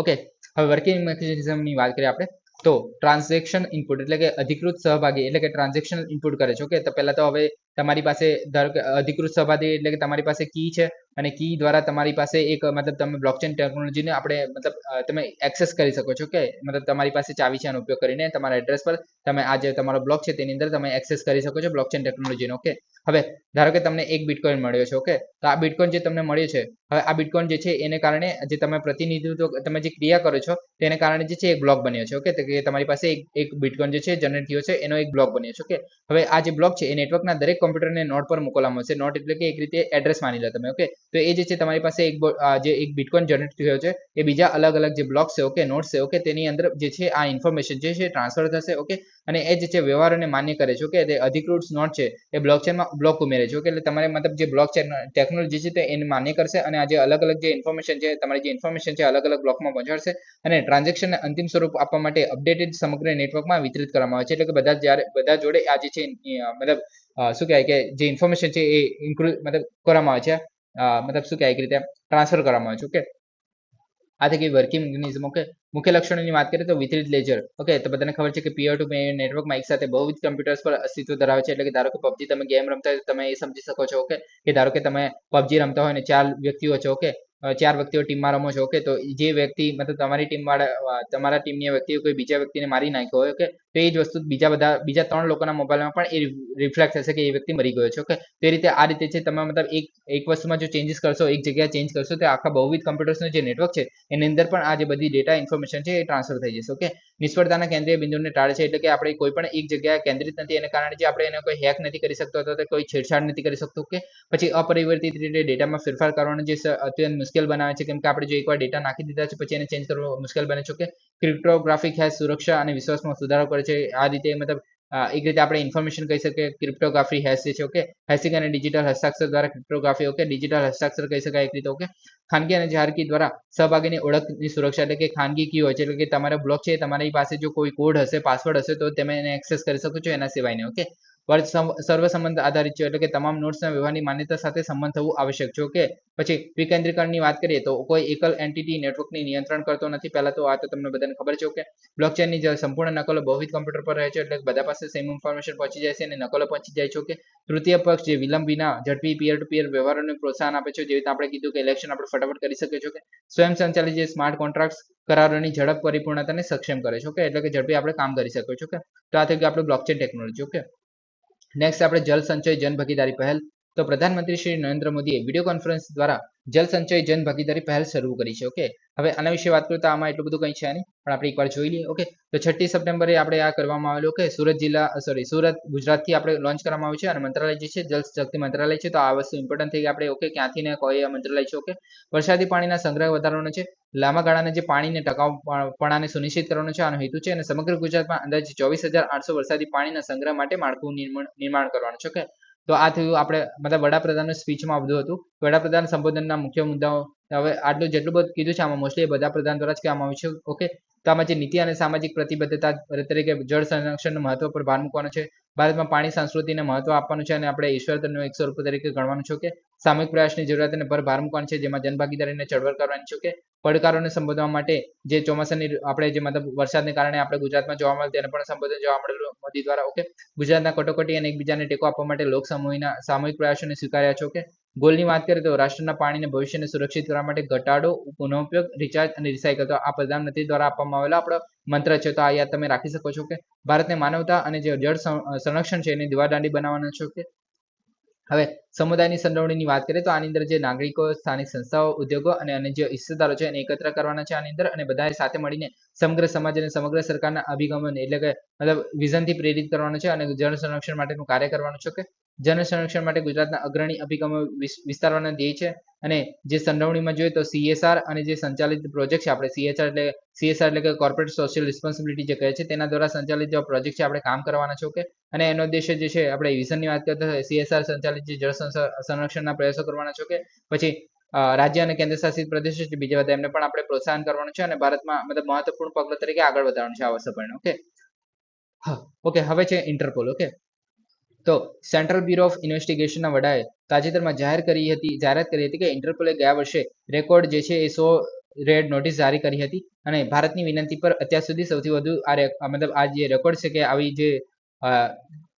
ઓકે, હવે વર્કિંગ મેકેનિઝમની વાત કરીએ આપણે તો ટ્રાન્ઝેક્શન ઇનપુટ એટલે કે અધિકૃત સહભાગી એટલે કે ટ્રાન્ઝેક્શન ઇનપુટ કરે છે. ઓકે, તો પહેલા તો હવે તમારી પાસે ધારો કે અધિકૃત સહભાગી એટલે કે તમારી પાસે કી છે અને કી દ્વારા તમારી પાસે એક મતલબ તમે બ્લોકચેન ટેકનોલોજીને આપણે મતલબ તમે એક્સેસ કરી શકો છો. કે મતલબ તમારી પાસે ચાવી છે આનો ઉપયોગ કરીને તમારા એડ્રેસ પર તમે આ જે તમારો બ્લોક છે તેની અંદર તમે એક્સેસ કરી શકો છો બ્લોકચેન ટેકનોલોજીનો. ઓકે, હવે ધારો કે તમને એક બિટકોઇન મળ્યો છે. ઓકે, તો આ બિટકોઇન જે તમને મળ્યું છે હવે આ બિટકોઇન જે છે એને કારણે જે તમે પ્રતિનિધિત્વ તમે જે ક્રિયા કરો છો તેને કારણે જે છે એક બ્લોક બન્યો છે. ઓકે, તો કે તમારી પાસે એક બિટકોઇન જે છે જનરેટ થયો છે એનો એક બ્લોક બન્યો છે. ઓકે, હવે આ જે બ્લોક છે એ નેટવર્કના દરેક કોમ્પ્યુટરને નોડ પર મોકલવામાં આવશે. નોડ એટલે કે એક રીતે એડ્રેસ માની લો તમે. ઓકે, તો એ જે છે તમારી પાસે જે એક બિટકોઇન જનરેટ થયો છે એ બીજા અલગ અલગ જે બ્લોક છે. ઓકે, નોડ્સ છે. ઓકે, તેની અંદર જે છે આ ઇન્ફોર્મેશન જે છે ટ્રાન્સફર થશે. ઓકે, અને એ જે છે વ્યવહારોને માન્ય કરે છે. ઓકે, તે અધિકૃત નોડ છે એ બ્લોકચેનમાં બ્લોક ઉમેરે છે. ઓકે, એટલે તમારે મતલબ જે બ્લોકચેન ટેકનોલોજી છે તે એને માન્ય કરશે અને આ જે અલગ અલગ જે ઇન્ફોર્મેશન છે તમારી જે ઇન્ફોર્મેશન છે અલગ અલગ બ્લોકમાં પહોંચાડશે અને ટ્રાન્ઝેક્શનને અંતિમ સ્વરૂપ આપવા માટે અપડેટેડ સમગ્ર નેટવર્કમાં વિતરિત કરવામાં આવે છે. એટલે કે બધા જોડે આ જે છે મતલબ શું કહેવાય કે જે ઇન્ફોર્મેશન છે એ મતલબ કરવામાં આવે છે મતલબ શું કહેવાય કે રીતે ટ્રાન્સફર કરવામાં આવે છે. ઓકે, આ થઈ ગઈ વર્કિંગ મિકેનિઝમ. ઓકે, મુખ્ય લક્ષણોની વાત કરીએ તો વિતરિત લેજર. ઓકે, તો બધાને ખબર છે કે પીયર ટુ પીયર નેટવર્કમાં એક સાથે બહુવિધ કમ્પ્યુટર્સ પર અસ્તિત્વ ધરાવે છે. એટલે કે ધારો કે પબજી તમે ગેમ રમતા હોય તો તમે એ સમજી શકો છો. ઓકે, કે ધારો કે તમે પબજી રમતા હોય ને 4 વ્યક્તિઓ છે. ઓકે, 4 વ્યક્તિઓ ટીમમાં રમો છો ઓકે તો જે વ્યક્તિ મતલબ તમારી ટીમ વાળા તમારા ટીમની વ્યક્તિઓ કોઈ બીજા વ્યક્તિને મારી નાખ્યો હોય ઓકે તો એ જ વસ્તુ બીજા 3 લોકોના મોબાઈલમાં પણ એ રિફ્લેક્ટ થશે કે એ વ્યક્તિ મરી ગયો છે ઓકે તો એ રીતે આ રીતે છે તમે મતલબ એક વસ્તુમાં જો ચેન્જીસ કરશો એક જગ્યાએ ચેન્જ કરશો તો આખા બહુવિધ કમ્પ્યુટર્સનું જે નેટવર્ક છે એની અંદર પણ આ જે બધી ડેટા ઇન્ફોર્મેશન છે એ ટ્રાન્સફર થઈ જશે ઓકે નિષ્ફળતાના કેન્દ્રીય બિંદુને ટાળે છે એટલે કે આપણે કોઈ પણ એક જગ્યાએ કેન્દ્રિત નથી એને કારણે જે આપણે એને કોઈ હેક નથી કરી શકતો અથવા તો કોઈ છેડછાડ નથી કરી શકતો કે પછી અપરિવર્તિત રીતે ડેટામાં ફેરફાર કરવાનું જે અત્યંત મુશ્કેલ બનાવે છે કેમ કે આપણે જો એકવાર ડેટા નાખી દીધા છે પછી એને ચેન્જ કરવો મુશ્કેલ બને છે કે ક્રિપ્ટોગ્રાફિક હેશ સુરક્ષા અને વિશ્વાસમાં સુધારો કરે છે આ રીતે મતલબ એક રીતે આપણે ઇન્ફોર્મેશન કહી શકીએ ક્રિપ્ટોગ્રાફી હેશ છે ઓકે હેશિંગ અને ડિજિટલ હસ્તાક્ષર દ્વારા ક્રિપ્ટોગ્રાફી ઓકે ડિજિટલ હસ્તાક્ષર કહી શકાય એક રીતે ઓકે ખાનગી અને જાહેર કી દ્વારા સહભાગીની ઓળખની સુરક્ષા એટલે કે ખાનગી કી હોય છે એટલે કે તમારો બ્લોક છે તમારી પાસે જો કોઈ કોડ હશે પાસવર્ડ હશે તો તમે એને એક્સેસ કરી શકો છો એના સિવાયને ઓકે સર્વસંબંધ આધારિત છે એટલે કે તમામ નોટ્સના વ્યવહારની માન્યતા સાથે સંબંધ થવું આવશ્યક છે ઓકે પછી વિકેન્દ્રીકરણની વાત કરીએ તો કોઈ એકલ એન્ટિટી નેટવર્કની નિયંત્રણ કરતો નથી પહેલા તો આ તો તમને બધાને ખબર છે ઓકે બ્લોકચેનની જે સંપૂર્ણ નકલો બહુવિધ કમ્પ્યુટર પર રહે છે એટલે બધા પાસે સેમ ઇન્ફોર્મેશન પહોંચી જાય છે અને નકલો પહોંચી જાય છે ઓકે તૃતીય પક્ષ જે વિલંબ વિના ઝડપી પીયર ટુ પીયર વ્યવહારોને પ્રોત્સાહન આપે છે જેવી રીતે આપણે કીધું કે ઇલેક્શન આપણે ફટાફટ કરી શકીએ છીએ કે સ્વયં સંચાલિત જે સ્માર્ટ કોન્ટ્રાક્ટ કરારોની ઝડપ પરિપૂર્ણતાને સક્ષમ કરે છે ઓકે એટલે કે ઝડપી આપણે કામ કરી શકીએ છીએ ઓકે તો આ થઈ ગયું આપણું બ્લોકચેન ટેકનોલોજી ઓકે નેક્સ્ટ આપણે જલ સંચય જન ભાગીદારી પહેલ તો પ્રધાનમંત્રી શ્રી નરેન્દ્ર મોદીએ વિડીયો કોન્ફરન્સ દ્વારા જલ સંચય જન ભાગીદારી પહેલ શરૂ કરી છે ઓકે હવે આના વિશે વાત કરું તો આમાં એટલું બધું કંઈ છે નહીં પણ આપણે એકવાર જોઈ લઈએ ઓકે તો 6 સપ્ટેમ્બરે આપણે આ કરવામાં આવેલું ઓકે સુરત ગુજરાતથી આપણે લોન્ચ કરવામાં આવ્યું છે અને મંત્રાલય જે છે જલ શક્તિ મંત્રાલય છે તો આ વસ્તુ ઇમ્પોર્ટન્ટ થઈ આપણે ઓકે ક્યાંથી ને કોઈ મંત્રાલય છે ઓકે વરસાદી પાણીના સંગ્રહ વધારવાનો છે લાંબા ગાળાના જે પાણીને ટકાઉપણાને સુનિશ્ચિત કરવાનો છે આનો હેતુ છે અને સમગ્ર ગુજરાતમાં અંદાજે 24,800 વરસાદી પાણીના સંગ્રહ માટે માળખું નિર્માણ કરવાનું છે ઓકે તો આ થયું આપણે મતલબ વડાપ્રધાનનું સ્પીચમાં બધું હતું વડાપ્રધાન સંબોધનના મુખ્ય મુદ્દાઓ હવે આટલું જેટલું બધું કીધું છે આમાં મોસ્ટલી બધા પ્રધાન દ્વારા જ કહેવામાં આવ્યું છે ઓકે તો આમાં જે નીતિ અને સામાજિક પ્રતિબદ્ધતા તરીકે જળ સંરક્ષણનું મહત્વ પર ભાર મૂકવાનો છે ભારતમાં પાણી સંસ્કૃતિને મહત્વ આપવાનું છે અને આપણે ઈશ્વરનું એક સ્વરૂપ તરીકે ગણવાનું છે કે સામૂહિક પ્રયાસની જરૂરિયાતને પર ભાર મૂકવાનો છે જેમાં જનભાગીદારીને ચળવળ કરવાની છે કે પડકારોને સંબોધવા માટે જે ચોમાસાની આપણે જે મતલબ વરસાદને કારણે આપણે ગુજરાતમાં જોવા મળે તેને પણ સંબોધન જોવા મળેલું મોદી દ્વારા ઓકે ગુજરાતના કટોકટી અને એકબીજાને ટેકો આપવા માટે લોક સમૂહના સામૂહિક પ્રયાસોને સ્વીકાર્યા છે ઓકે ગોલની વાત કરીએ તો રાષ્ટ્રના પાણીને ભવિષ્યને સુરક્ષિત કરવા માટે ઘટાડો પુનઃઉપયોગ રિચાર્જ અને રિસાયકલ તો આ પ્રધાનમંત્રી દ્વારા આપવામાં આવેલો આપણો મંત્ર છે તો આ યાદ તમે રાખી શકો છો કે ભારતને માનવતા અને જે જળ સંરક્ષણ છે એની દીવાદાંડી બનાવવાનો છે કે હવે સમુદાયની સંડોવણીની વાત કરીએ તો આની અંદર જે નાગરિકો સ્થાનિક સંસ્થાઓ ઉદ્યોગો અને અન્ય જે હિસ્સેદારો છે એને એકત્ર કરવાના છે આની અંદર અને બધાએ સાથે મળીને સમગ્ર સમાજ અને સમગ્ર સરકારના અભિગમોને એટલે કે મતલબ વિઝનથી પ્રેરિત કરવાનો છે અને જળ સંરક્ષણ માટેનું કાર્ય કરવાનું છે કે જળ સંરક્ષણ માટે ગુજરાતના અગ્રણી અભિગમો વિસ્તારવાના ધ્યેય છે અને જે સંડોવણીમાં જોઈએ તો CSR અને જે સંચાલિત પ્રોજેક્ટ છે આપણે CSR એટલે કે કોર્પોરેટ સોશિયલ રિસ્પોન્સિબિલિટી જે કહે છે તેના દ્વારા સંચાલિત જે પ્રોજેક્ટ છે આપણે કામ કરવાના છે ઓકે અને એનો ઉદ્દેશ્ય જે છે આપણે વિઝનની વાત કરતા CSR સંચાલિત જે જળ સંરક્ષણના પ્રયાસો કરવાના છે કે પછી રાજ્ય અને કેન્દ્ર શાસિત પ્રદેશો છે બીજા બધા એમને પણ આપણે પ્રોત્સાહન કરવાનું છે અને ભારતમાં મતલબ મહત્વપૂર્ણ પગલું તરીકે આગળ વધારવાનું છે આ વર્ષ ઓકે હા ઓકે હવે છે ઇન્ટરપોલ ઓકે તો સેન્ટ્રલ બ્યુરો ઓફ ઇન્વેસ્ટિગેશનના વડાએ તાજેતરમાં જાહેરાત કરી હતી કે ઇન્ટરપોલે ગયા વર્ષે રેકોર્ડ જે છે એ 100 રેડ નોટિસ જારી કરી હતી અને ભારતની વિનંતી પર અત્યાર સુધી સૌથી વધુ મતલબ આ જે રેકોર્ડ છે કે આવી જે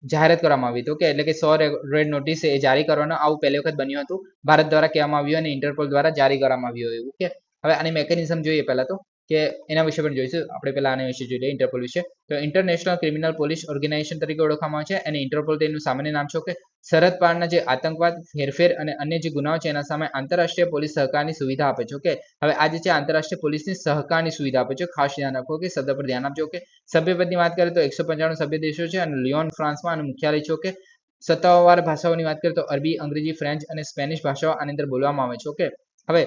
જાહેરાત કરવામાં આવી હતી ઓકે એટલે કે 100 રેડ નોટિસ એ જારી કરવાનો આવું પહેલી વખત બન્યું હતું ભારત દ્વારા કહેવામાં આવ્યું અને ઇન્ટરપોલ દ્વારા જારી કરવામાં આવ્યું એવું ઓકે હવે આની મેકેનિઝમ જોઈએ પહેલા તો કે એના વિશે પણ જોઈશું આપણે પહેલા આના વિશે જોઈએ ઇન્ટરપોલ વિશે તો ઇન્ટરનેશનલ ક્રિમિનલ પોલીસ ઓર્ગેનાઇઝેશન તરીકે ઓળખવામાં આવે છે અને ઇન્ટરપોલ તેનું સામાન્ય નામ છે કે સરહદ પારના જે આતંકવાદ હેરફેર અને અન્ય જે ગુનાઓ છે એના સામે આંતરરાષ્ટ્રીય પોલીસ સહકારની સુવિધા આપે છે ઓકે હવે આ જે છે આંતરરાષ્ટ્રીય પોલીસની સહકારની સુવિધા આપે છે ખાસ ધ્યાન રાખો કે શબ્દ પર ધ્યાન આપજો કે સભ્યપદની વાત કરીએ તો 195 સભ્ય દેશો છે અને લિયોન ફ્રાન્સમાં આનું મુખ્યાલય છે ઓકે સત્તાવાર ભાષાઓની વાત કરીએ તો અરબી અંગ્રેજી ફ્રેન્ચ અને સ્પેનિશ ભાષાઓ આની અંદર બોલવામાં આવે છે ઓકે હવે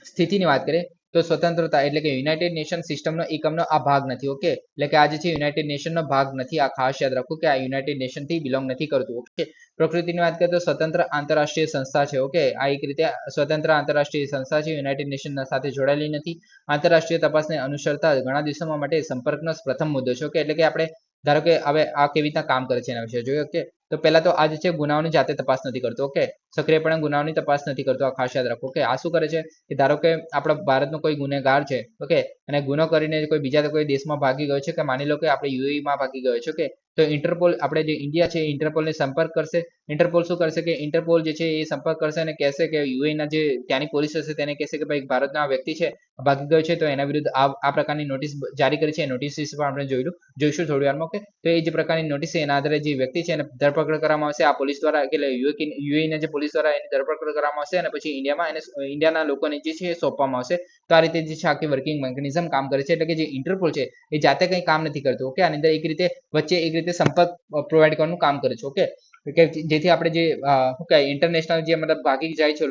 સ્થિતિની વાત કરીએ તો સ્વતંત્રતા એટલે કે યુનાઇટેડ નેશન સિસ્ટમનો એકમનો આ ભાગ નથી ઓકે એટલે કે આ જે છે યુનાઇટેડ નેશનનો ભાગ નથી આ ખાસ યાદ રાખો કે આ યુનાઇટેડ નેશનથી બિલોંગ નથી કરતું ઓકે પ્રકૃતિની વાત કરીએ તો સ્વતંત્ર આંતરરાષ્ટ્રીય સંસ્થા છે ઓકે આ એક રીતે સ્વતંત્ર આંતરરાષ્ટ્રીય સંસ્થા છે યુનાઇટેડ નેશન સાથે જોડાયેલી નથી આંતરરાષ્ટ્રીય તપાસને અનુસરતા ઘણા દિવસોમાં માટે સંપર્કનો પ્રથમ મુદ્દો છે ઓકે એટલે કે આપણે ધારો કે હવે આ કેવી રીતના કામ કરે છે એના વિશે જોઈએ ઓકે તો પહેલા તો આ જે છે ગુનાઓની જાતે તપાસ નથી કરતો. ઓકે, સક્રિયપણે ગુનાઓની તપાસ નથી કરતો. આ ખાસ યાદ રાખો. ઓકે, આ શું કરે છે કે ધારો કે આપણા ભારતનો કોઈ ગુનેગાર છે, ઓકે, અને ગુનો કરીને કોઈ બીજા કોઈ દેશમાં ભાગી ગયો છે, કે માની લો કે આપણે યુએઈમાં ભાગી ગયો છે, ઓકે, તો ઇન્ટરપોલ આપણે જે ઇન્ડિયા છે ઇન્ટરપોલને સંપર્ક કરશે. ઇન્ટરપોલ શું કરશે કે ઇન્ટરપોલ જે છે એ સંપર્ક કરશે અને કહેશે કે યુએઈના જે ત્યાંની પોલીસ હશે તેને કહેશે કે ભાઈ ભારતના આ વ્યક્તિ છે ભાગી ગયો છે, તો એના વિરુદ્ધ આ પ્રકારની નોટિસ જારી કરી છે. નોટિસ વિશે પણ આપણે જોઈશું થોડી વારમાં. ઓકે, તો એ જે પ્રકારની નોટિસ છે એના આધારે જે વ્યક્તિ છે એને ધરપકડ કરવામાં આવશે આ પોલીસ દ્વારા, એટલે યુએઈના જે પોલીસ દ્વારા એની ધરપકડ કરવામાં આવશે અને પછી ઇન્ડિયાના લોકોને જે છે એ સોંપવામાં આવશે. તો આ રીતે જે છે આખી વર્કિંગ મેકેનિઝમ કામ કરે છે. એટલે કે જે ઇન્ટરપોલ છે એ જાતે કંઈ કામ નથી કરતું. ઓકે, આની અંદર એક રીતે વચ્ચે એક રીતે સંપર્ક પ્રોવાઈડ કરવાનું કામ કરે છે. ઓકે, કે જેથી આપણે જે શું કહેવાય ઇન્ટરનેશનલ જે મતલબ ભાગી જાય છે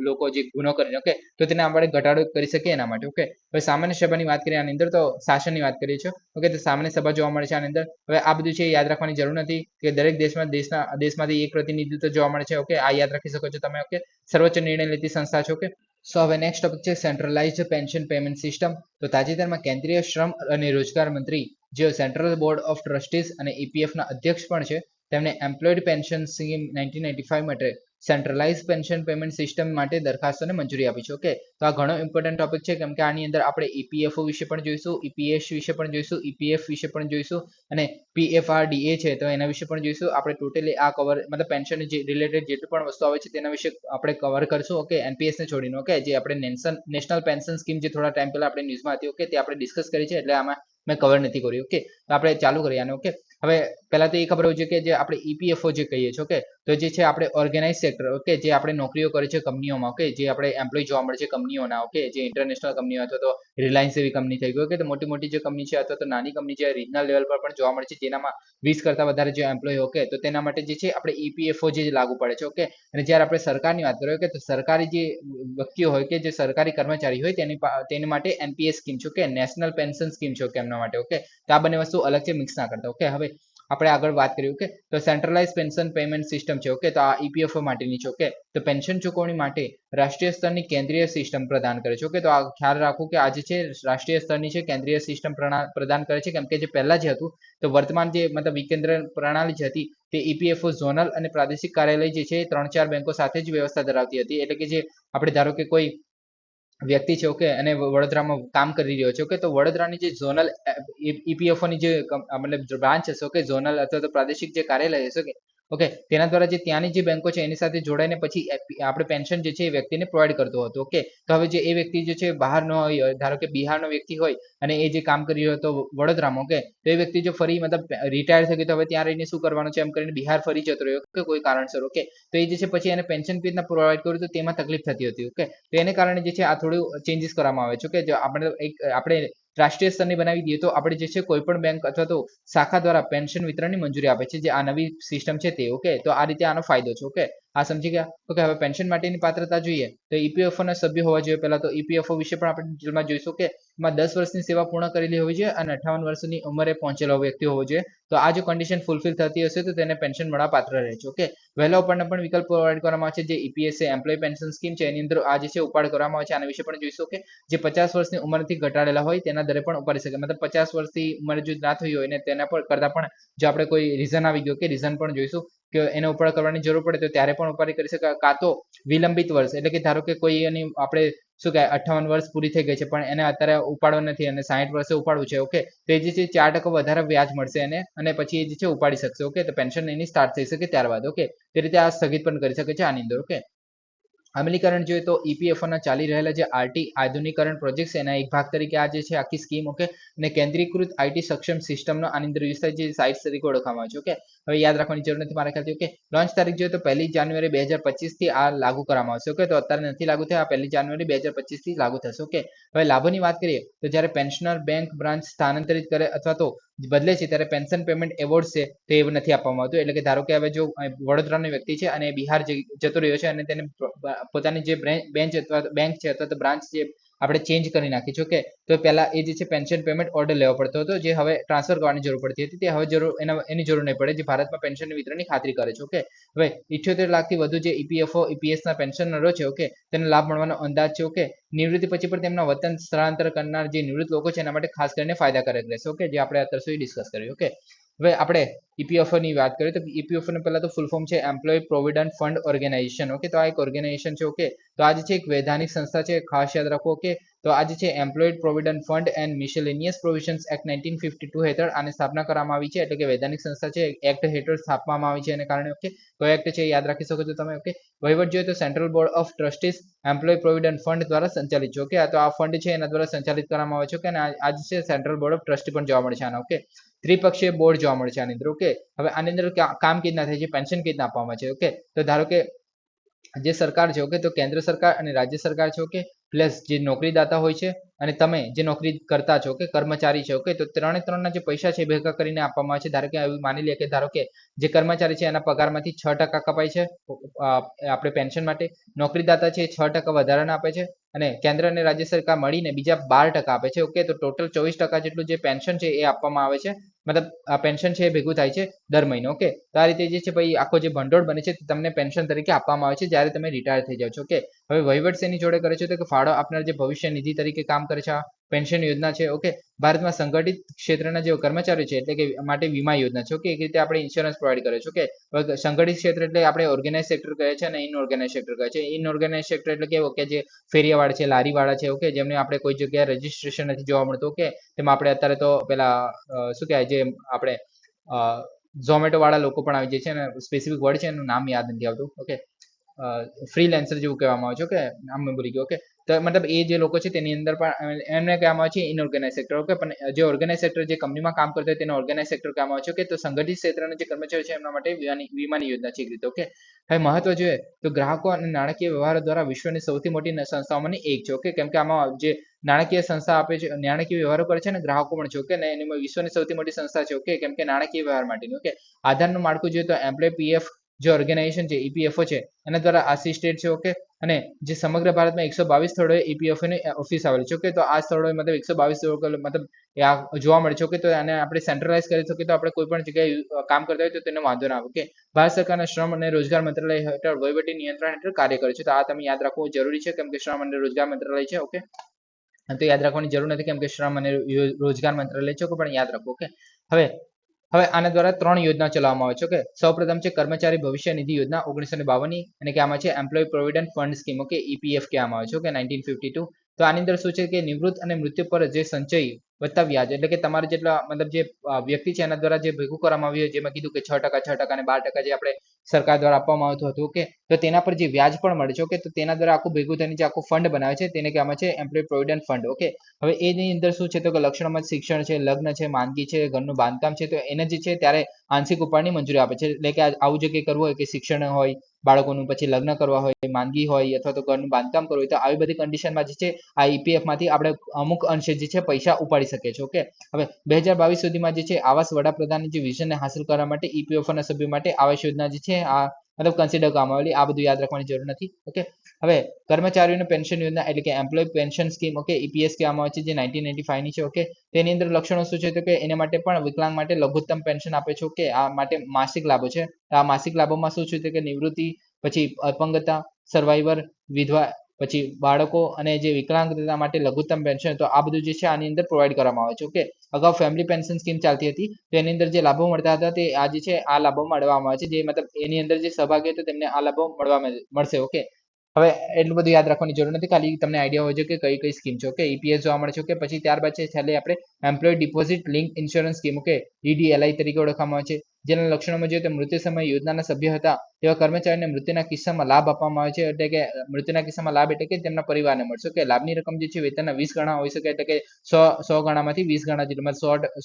લોકો જે ગુનો કરીને, ઓકે, તો તેને આપણે ઘટાડો કરી શકીએ એના માટે. ઓકે, હવે સામાન્ય સભાની વાત કરીએ આની અંદર, તો શાસનની વાત કરીએ છીએ. ઓકે, તો સામાન્ય સભા જોવા મળે છે આની અંદર. હવે આ બધું છે યાદ રાખવાની જરૂર નથી કે દરેક દેશમાંથી એક પ્રતિનિધિત્વ જોવા મળે છે. ઓકે, આ યાદ રાખી શકો છો તમે. ઓકે, સર્વોચ્ચ નિર્ણય લેતી સંસ્થા છે. ઓકે, સો હવે નેક્સ્ટ ટોપિક છે સેન્ટ્રલાઇઝ્ડ પેન્શન પેમેન્ટ સિસ્ટમ. તો તાજેતરમાં કેન્દ્રીય શ્રમ અને રોજગાર મંત્રી, જેઓ સેન્ટ્રલ બોર્ડ ઓફ ટ્રસ્ટીઝ અને ઈપીએફના અધ્યક્ષ પણ છે, તેમણે એમ્પ્લોયડ પેન્શન સ્કીમ 1995 માટે સેન્ટ્રલાઇઝ પેન્શન પેમેન્ટ સિસ્ટમ માટે દરખાસ્તોને મંજૂરી આપી છે. ઓકે, તો આ ઘણો ઇમ્પોર્ટન્ટ ટોપિક છે કેમ કે આની અંદર આપણે ઈપીએફઓ વિશે પણ જોઈશું, ઈપીએસ વિશે પણ જોઈશું, ઈપીએફ વિશે પણ જોઈશું અને પીએફઆરડીએ છે તો એના વિશે પણ જોઈશું. આપણે ટોટલી આ કવર મતલબ પેન્શન જે રિલેટેડ જેટલું પણ વસ્તુ આવે છે તેના વિશે આપણે કવર કરશું. ઓકે, એનપીએસ ને છોડીને. ઓકે, જે આપણે નેશનલ પેન્શન સ્કીમ જે થોડા ટાઈમ પહેલા આપણે ન્યૂઝમાં હતી, ઓકે, તે આપણે ડિસ્કસ કરી છે એટલે આમાં મેં કવર નથી કર્યું. ઓકે, તો આપણે ચાલુ કરીએ આને. ઓકે, હવે પહેલા તો એ ખબર હોવી જોઈએ કે જે આપણે ઈપીએફઓ જે કહીએ છીએ, ઓકે, તો જે છે આપણે ઓર્ગેનાઇઝ સેક્ટર, ઓકે, જે આપણે નોકરીઓ કરે છે કંપનીઓમાં, ઓકે, જે આપણે એમ્પ્લોય જોવા મળે છે કંપનીઓના, ઓકે, જે ઇન્ટરનેશનલ કંપનીઓ અથવા તો રિલાયન્સ એવી કંપની થઈ ગઈ, ઓકે, તો મોટી મોટી જે કંપની છે અથવા તો નાની કંપની છે રિજનલ લેવલ પર પણ જોવા મળે છે જેનામાં 20 કરતા વધારે જે એમ્પ્લોય, ઓકે, તો તેના માટે જે છે આપણે ઈપીએફઓ જે લાગુ પડે છે. ઓકે, અને જ્યારે આપણે સરકારની વાત કરીએ, ઓકે, તો સરકારી જે વ્યક્તિઓ હોય કે જે સરકારી કર્મચારી હોય તેની માટે એનપીએસ સ્કીમ છે. ઓકે, નેશનલ પેન્શન સ્કીમ છે. ઓકે, એમના માટે. ઓકે, તો આ બંને વસ્તુ અલગ છે, મિક્સ ના કરતા. ઓકે, હવે આપણે આગળ વાત કરીએ. ઓકે, તો સેન્ટ્રલાઇઝ પેન્શન પેમેન્ટ સિસ્ટમ છે. ઓકે, તો આ ઈપીએફઓ માટેની છે. ઓકે, તો પેન્શન ચૂકવણી માટે રાષ્ટ્રીય સ્તરની કેન્દ્રીય સિસ્ટમ પ્રદાન કરે છે. ઓકે, તો આ ખ્યાલ રાખો કે આ જે છે રાષ્ટ્રીય સ્તરની છે, કેન્દ્રીય સિસ્ટમ પ્રદાન કરે છે કેમ કે જે પહેલા જે હતું તો વર્તમાન જે મતલબ વિકેન્દ્ર પ્રણાલી જે હતી તે ઈપીએફઓ ઝોનલ અને પ્રાદેશિક કાર્યાલય જે છે 3-4 બેંકો સાથે જ વ્યવસ્થા ધરાવતી હતી. એટલે કે જે આપણે ધારો કે કોઈ વ્યક્તિ છે, ઓકે, અને વડોદરામાં કામ કરી રહ્યો છે, ઓકે, તો વડોદરાની જે ઝોનલ ઈપીએફઓની જે મતલબ બ્રાન્ચ હશે, ઓકે, ઝોનલ અથવા તો પ્રાદેશિક જે કાર્યાલય હશે, ઓકે, તેના દ્વારા જે ત્યાંની જે બેંકો છે એની સાથે જોડાઈને પછી આપણે પેન્શન જે છે એ વ્યક્તિને પ્રોવાઈડ કરતો હતો. ઓકે, તો હવે જે એ વ્યક્તિ જે છે બહારનો હોય, ધારો કે બિહારનો વ્યક્તિ હોય અને એ જે કામ કરી રહ્યો હતો વડોદરામાં, ઓકે, તો એ વ્યક્તિ જો ફરી મતલબ રિટાયર થઈ ગયો તો હવે ત્યાં રહીને શું કરવાનું છે એમ કરીને બિહાર ફરી જતો રહ્યો કે કોઈ કારણસર, ઓકે, તો એ જે છે પછી એને પેન્શન પી રીતના પ્રોવાઈડ કર્યું તો તેમાં તકલીફ થતી હતી. ઓકે, તો એને કારણે જે છે આ થોડું ચેન્જીસ કરવામાં આવે છે. ઓકે, જો આપણે રાષ્ટ્રીય સ્તરની બનાવી દઈએ તો આપણે જે છે કોઈ પણ બેંક અથવા તો શાખા દ્વારા પેન્શન વિતરણની મંજૂરી આપે છે, જે આ નવી સિસ્ટમ છે તે. ઓકે, તો આ રીતે આનો ફાયદો છે. ઓકે, આ સમજી ગયા. ઓકે, હવે પેન્શન માટેની પાત્રતા જોઈએ તો ઈપીએફઓ ના સભ્ય હોવા જોઈએ. પહેલા તો ઈપીએફઓ વિશે પણ આપણે ડિટેલમાં જોઈશું કે એમાં 10 વર્ષની સેવા પૂર્ણ કરેલી હોવી જોઈએ અને 58 વર્ષની ઉંમરે પહોંચેલો વ્યક્તિ હોવો જોઈએ. તો આ જો કન્ડિશન ફૂલફિલ થતી હશે તો તેને પેન્શન મળવા પાત્ર રહે છે. ઓકે, વહેલા ઉપાડને પણ વિકલ્પ પ્રોવાઈડ કરવામાં આવે છે. જે ઈપીએસ છે એમ્પ્લોય પેન્શન સ્કીમ છે એની અંદર આ જે છે ઉપાડ કરવામાં આવે છે. આના વિશે પણ જોઈશું કે જે 50 વર્ષની ઉંમરથી ઘટાડેલા હોય તેના દરે પણ ઉપાડી શકે. મતલબ 50 વર્ષથી ઉંમર જો ના થઈ હોય ને તેના પર કરતા પણ જો આપણે કોઈ રીઝન આવી ગયો કે રીઝન પણ જોઈશું કે એને ઉપાડ કરવાની જરૂર પડે તો ત્યારે પણ ઉપાડી કરી શકાય. કાં તો વિલંબિત વર્ષ, એટલે કે ધારો કે કોઈ એની આપણે શું કહેવાય 58 વર્ષ પૂરી થઈ ગઈ છે પણ એને અત્યારે ઉપાડવો નથી અને 60 વર્ષે ઉપાડવું છે, ઓકે, તો એ જે છે 4% વધારે વ્યાજ મળશે એને અને પછી એ જે છે ઉપાડી શકશે. ઓકે, તો પેન્શન એની સ્ટાર્ટ થઈ શકે ત્યારબાદ. ઓકે, તે રીતે આ સ્થગિત પણ કરી શકે છે આની અંદર. ઓકે, અમલીકરણ જોઈએ તો ઈપીએફઓ ના ચાલી રહેલા જે આરટી આધુનિકરણ પ્રોજેક્ટ છે એના એક ભાગ તરીકે આ જે છે આખી સ્કીમ, ઓકે, અને કેન્દ્રીકૃત આઈટી સક્ષમ સિસ્ટમનો આની અંદર વિસ્તાર જે સાઇટ્સ તરીકે ઓળખવામાં આવે છે. ઓકે, હવે યાદ રાખવાની જરૂર નથી મારા ખ્યાલથી. ઓકે, લોન્ચ તારીખ જોઈએ તો 1 જાન્યુઆરી 2025 થી આ લાગુ કરવામાં આવશે. ઓકે, તો અત્યારે નથી લાગુ થયા, 1 જાન્યુઆરી 2025 થી લાગુ થશે. ઓકે, હવે લાભોની વાત કરીએ તો જ્યારે પેન્શનર બેંક બ્રાન્ચ સ્થાનાંતરિત કરે અથવા તો બદલે છે ત્યારે પેન્શન પેમેન્ટ એવોર્ડ છે તે નથી આપવામાં આવતું. એટલે કે ધારો કે હવે જો વડોદરાનો વ્યક્તિ છે અને બિહાર જતો રહ્યો છે અને તેને પોતાની જે બેંક છે અથવા તો બ્રાન્ચ જે આપણે ચેન્જ કરી નાખી છે. ઓકે, તો પહેલા એ જે છે પેન્શન પેમેન્ટ ઓર્ડર લેવો પડતો હતો જે હવે ટ્રાન્સફર કરવાની જરૂર પડતી હતી, તે હવે એની જરૂર નહીં પડે, જે ભારતમાં પેન્શન વિતરણની ખાતરી કરે છે. ઓકે, હવે 78 લાખથી વધુ જે ઈપીએફઓ ઈપીએસ ના પેન્શનરો છે, ઓકે, તેને લાભ મળવાનો અંદાજ છે. ઓકે, નિવૃત્તિ પછી પણ તેમના વતન સ્થળાંતર કરનાર જે નિવૃત્ત લોકો છે એના માટે ખાસ કરીને ફાયદાકારક રહેશે. ઓકે, જે આપણે અત્યાર સુધી ડિસ્કસ કર્યું. ઓકે, હવે આપણે ઈપીએફઓ ની વાત કરીએ તો ઈપીએફઓ ને પહેલા તો ફૂલ ફોર્મ છે employ provident fund organisation. Okay, તો આ એક ઓર્ગેનાઇઝેશન છે. ઓકે, તો આ જે છે એક વૈધાનિક સંસ્થા છે, ખાસ યાદ રાખો. ઓકે, તો આ જે છે employed provident fund and miscellaneous provisions act 1952 હેઠળ આને સ્થાપના કરવામાં આવી છે, એટલે કે વૈધાનિક સંસ્થા છે, એક્ટ હેઠળ સ્થાપવામાં આવી છે. એને કારણે ઓકે, તો એક્ટ છે યાદ રાખી શકો છો તમે. ઓકે, વહીવટ જોઈએ તો central board of trustees employ provident fund દ્વારા સંચાલિત છે. ઓકે, તો આ ફંડ છે એના દ્વારા સંચાલિત કરવામાં આવે છે. ઓકે, અને આ જે છે સેન્ટ્રલ બોર્ડ ઓફ ટ્રસ્ટી પણ જોવા મળે છે આના. ઓકે, ત્રિપક્ષીય બોર્ડ જોવા મળે છે આની અંદર. ઓકે, હવે આની અંદર કામ કેવી રીતના થાય છે, પેન્શન કેવી રીતના આપવામાં છે. ઓકે, તો ધારો કે જે સરકાર છે, ઓકે, તો કેન્દ્ર સરકાર અને રાજ્ય સરકાર છે, ઓકે, પ્લસ જે નોકરીદાતા હોય છે અને તમે જે નોકરી કરતા છો, ઓકે, કર્મચારી છે. ઓકે, તો ત્રણના જે પૈસા છે ભેગા કરીને આપવામાં આવે છે. ધારો કે એવું માની લઈએ કે ધારો કે જે કર્મચારી છે એના પગારમાંથી 6% કપાય છે આપણે પેન્શન માટે, નોકરીદાતા છે 6% વધારાના આપે છે, અને કેન્દ્ર અને રાજ્ય સરકાર મળીને બીજા 12% આપે છે. ઓકે, તો ટોટલ 24% જેટલું જે પેન્શન છે એ આપવામાં આવે છે, મતલબ આ પેન્શન છે એ ભેગું થાય છે દર મહિને. ઓકે, તો આ રીતે જે છે ભાઈ આખો જે ભંડોળ બને છે તમને પેન્શન તરીકે આપવામાં આવે છે જ્યારે તમે રિટાયર થઈ જાઓ છો. ઓકે, હવે વહીવટ શેની જોડે કરે છે તો કે ફાળો આપનાર જે ભવિષ્ય નિધિ તરીકે કામ કરે છે આ પેન્શન યોજના છે. ઓકે, ભારતમાં સંગઠિત ક્ષેત્રના જે કર્મચારીઓ છે એટલે કે માટે વીમા યોજના છે. ઓકે, એક રીતે આપણે ઇન્સ્યોરન્સ પ્રોવાઈડ કરે છે. ઓકે, સંગઠિત ક્ષેત્ર એટલે આપણે ઓર્ગેનાઇઝ સેક્ટર કહે છે અને ઇનઓર્ગેનાઇઝ સેક્ટર કહે છે. ઇનઓર્ગેનાઇઝ સેક્ટર એટલે કેવું કે જે ફેરિયાવાળા છે, લારીવાળા છે, ઓકે, જેમને આપણે કોઈ જગ્યાએ રજીસ્ટ્રેશન નથી જોવા મળતું. ઓકે, તેમાં આપણે અત્યારે તો પેલા શું કહેવાય જે આપણે ઝોમેટો વાળા લોકો પણ આવી જાય છે અને સ્પેસિફિક વર્ડ છે એનું નામ યાદ નથી આવતું. ઓકે, ફ્રીલેન્સર જેવું કહેવામાં આવે છે. ઓકે, નામ મેં ભૂલી ગયો. ઓકે, તો મતલબ એ જે લોકો છે તેની અંદર પણ એમને કહેવામાં આવે છે ઇનઓર્ગેનાઇઝ સેક્ટર. ઓકે, પણ જે ઓર્ગેનાઇઝ સેક્ટર જે કંપનીમાં કામ કરતા હોય તેને ઓર્ગેનાઇઝ સેક્ટર કહેવામાં આવે છે. ઓકે, તો સંગઠિત ક્ષેત્રના જે કર્મચારીઓ છે એમના માટે વીમાની યોજના છે એક રીતે. ઓકે, હવે મહત્વ જોઈએ તો ગ્રાહકો અને નાણાકીય વ્યવહારો દ્વારા વિશ્વની સૌથી મોટી સંસ્થાઓમાંની એક છે. ઓકે, કેમ કે આમાં જે નાણાકીય સંસ્થા આપે છે, નાણાકીય વ્યવહારો કરે છે અને ગ્રાહકો પણ છે. ઓકે, ને એની વિશ્વની સૌથી મોટી સંસ્થા છે. ઓકે, કેમ કે નાણાકીય વ્યવહાર માટેની. ઓકે, આધારનું માળખું જોઈએ તો એમ્પ્લોય પીએફ જે ઓર્ગેનાઇઝેશન છે ઈપીએફઓ છે એના દ્વારા આસિસ્ટેડ છે. ઓકે, અને જે સમગ્ર ભારતમાં 122 સ્થળોએ ઈપીએફઓ ની ઓફિસ આવેલી છે. ઓકે, તો આ સ્થળોએ મતલબ 122 મતલબ જોવા મળે છે. ઓકે, તો આને આપણે સેન્ટ્રલાઇઝ કરી શકીએ તો આપણે કોઈ પણ જગ્યાએ કામ કરતા હોય તો તેને વાંધો ના આવે. ઓકે, ભારત સરકારના શ્રમ અને રોજગાર મંત્રાલય હેઠળ વહીવટી નિયંત્રણ હેઠળ કાર્ય કરે છે. તો આ તમે યાદ રાખવું જરૂરી છે કેમ કે શ્રમ અને રોજગાર મંત્રાલય છે. ઓકે, તો યાદ રાખવાની જરૂર નથી કેમ કે શ્રમ અને રોજગાર મંત્રાલય છે, પણ યાદ રાખો. ઓકે, હવે આના દ્વારા 3 યોજના ચલાવવામાં આવે છે. ઓકે, સૌપ્રથમ છે કર્મચારી ભવિષ્ય નિધિ યોજના 1952 અને કે આમાં છે employ provident fund scheme. Okay, EPF કહેવામાં આવે છે. ઓકે, 1952. તો આની અંદર શું છે કે નિવૃત્ત અને મૃત્યુ પર જે સંચય વત્તા વ્યાજ એટલે કે તમારે જેટલા મતલબ જે વ્યક્તિ છે એના દ્વારા જે ભેગું કરવામાં આવ્યું હોય, જેમાં કીધું કે 6% અને 12% જે આપણે સરકાર દ્વારા આપવામાં આવતું હતું. ઓકે, તો તેના પર જે વ્યાજ પણ મળે છે. ઓકે, તો તેના દ્વારા આખું ભેગું થઈને જે આખું ફંડ બનાવે છે તેને કહેવામાં છે એમ્પ્લોય પ્રોવિડન્ટ ફંડ. ઓકે, હવે એની અંદર શું છે તો કે લક્ષણોમાં શિક્ષણ છે, લગ્ન છે, માંદગી છે, ઘરનું બાંધકામ છે, તો એને જે છે ત્યારે આંશિક ઉપાડની મંજૂરી આપે છે. એટલે કે આવું જે કંઈ કરવું હોય કે શિક્ષણ હોય બાળકોનું, પછી લગ્ન કરવા હોય, માંદગી હોય અથવા તો ઘરનું બાંધકામ કરવું હોય, તો આવી બધી કન્ડિશનમાં જે છે આ ઈપીએફ માંથી આપણે અમુક અંશે જે છે પૈસા ઉપાડી શકીએ છીએ. ઓકે, હવે 2022 સુધીમાં જે છે આવાસ વડાપ્રધાનની જે વિઝનને હાંસલ કરવા માટે ઈપીએફના સભ્યો માટે આવાસ યોજના જે છે આ મતલબ કન્સિડર કરવામાં આવેલી. આ બધું યાદ રાખવાની જરૂર નથી. ઓકે, હવે કર્મચારીઓની પેન્શન યોજના એટલે કે employ pension scheme. Okay, EPS કહેવામાં આવે છે, જે 1995 ની છે. ઓકે, તેની અંદર લક્ષણો શું છે તો કે એના માટે પણ વિકલાંગ માટે લઘુત્તમ પેન્શન આપે છે. ઓકે, આ માટે માસિક લાભો છે. આ માસિક લાભોમાં શું છે કે નિવૃત્તિ, પછી અપંગતા, સર્વાઈવર, વિધવા, પછી બાળકો અને જે વિકલાંગતા માટે લઘુત્તમ પેન્શન, તો આ બધું જે છે આની અંદર પ્રોવાઈડ કરવામાં આવે છે. ઓકે, અગાઉ ફેમિલી પેન્શન સ્કીમ ચાલતી હતી તો એની અંદર જે લાભો મળતા હતા તે આ જે છે આ લાભો મળવામાં આવે છે, જે મતલબ એની અંદર જે સહભાગી હતો તેમને આ લાભો મળશે. ઓકે, હવે એટલું બધું યાદ રાખવાની જરૂર નથી, ખાલી તમને આઈડિયા હોય છે કે કઈ કઈ સ્કીમ છે. ઓકે, ઈપીએસ જોવા મળે છે. ઓકે, પછી ત્યારબાદ છે છેલ્લે આપણે employ deposit link insurance scheme. Okay, EDLI તરીકે ઓળખવામાં આવે છે, જેના લક્ષણોમાં જોઈએ તો મૃત્યુ સમયે યોજનાના સભ્ય હતા તેવા કર્મચારીને મૃત્યુના કિસ્સામાં લાભ આપવામાં આવે છે. એટલે કે મૃત્યુના કિસ્સામાં લાભ એટલે કે તેમના પરિવારને મળશે. કે લાભની રકમ જે છે વેતનના 20 ગણા હોઈ શકે, એટલે કે 100 ગણામાંથી 20 ગણા જેટલું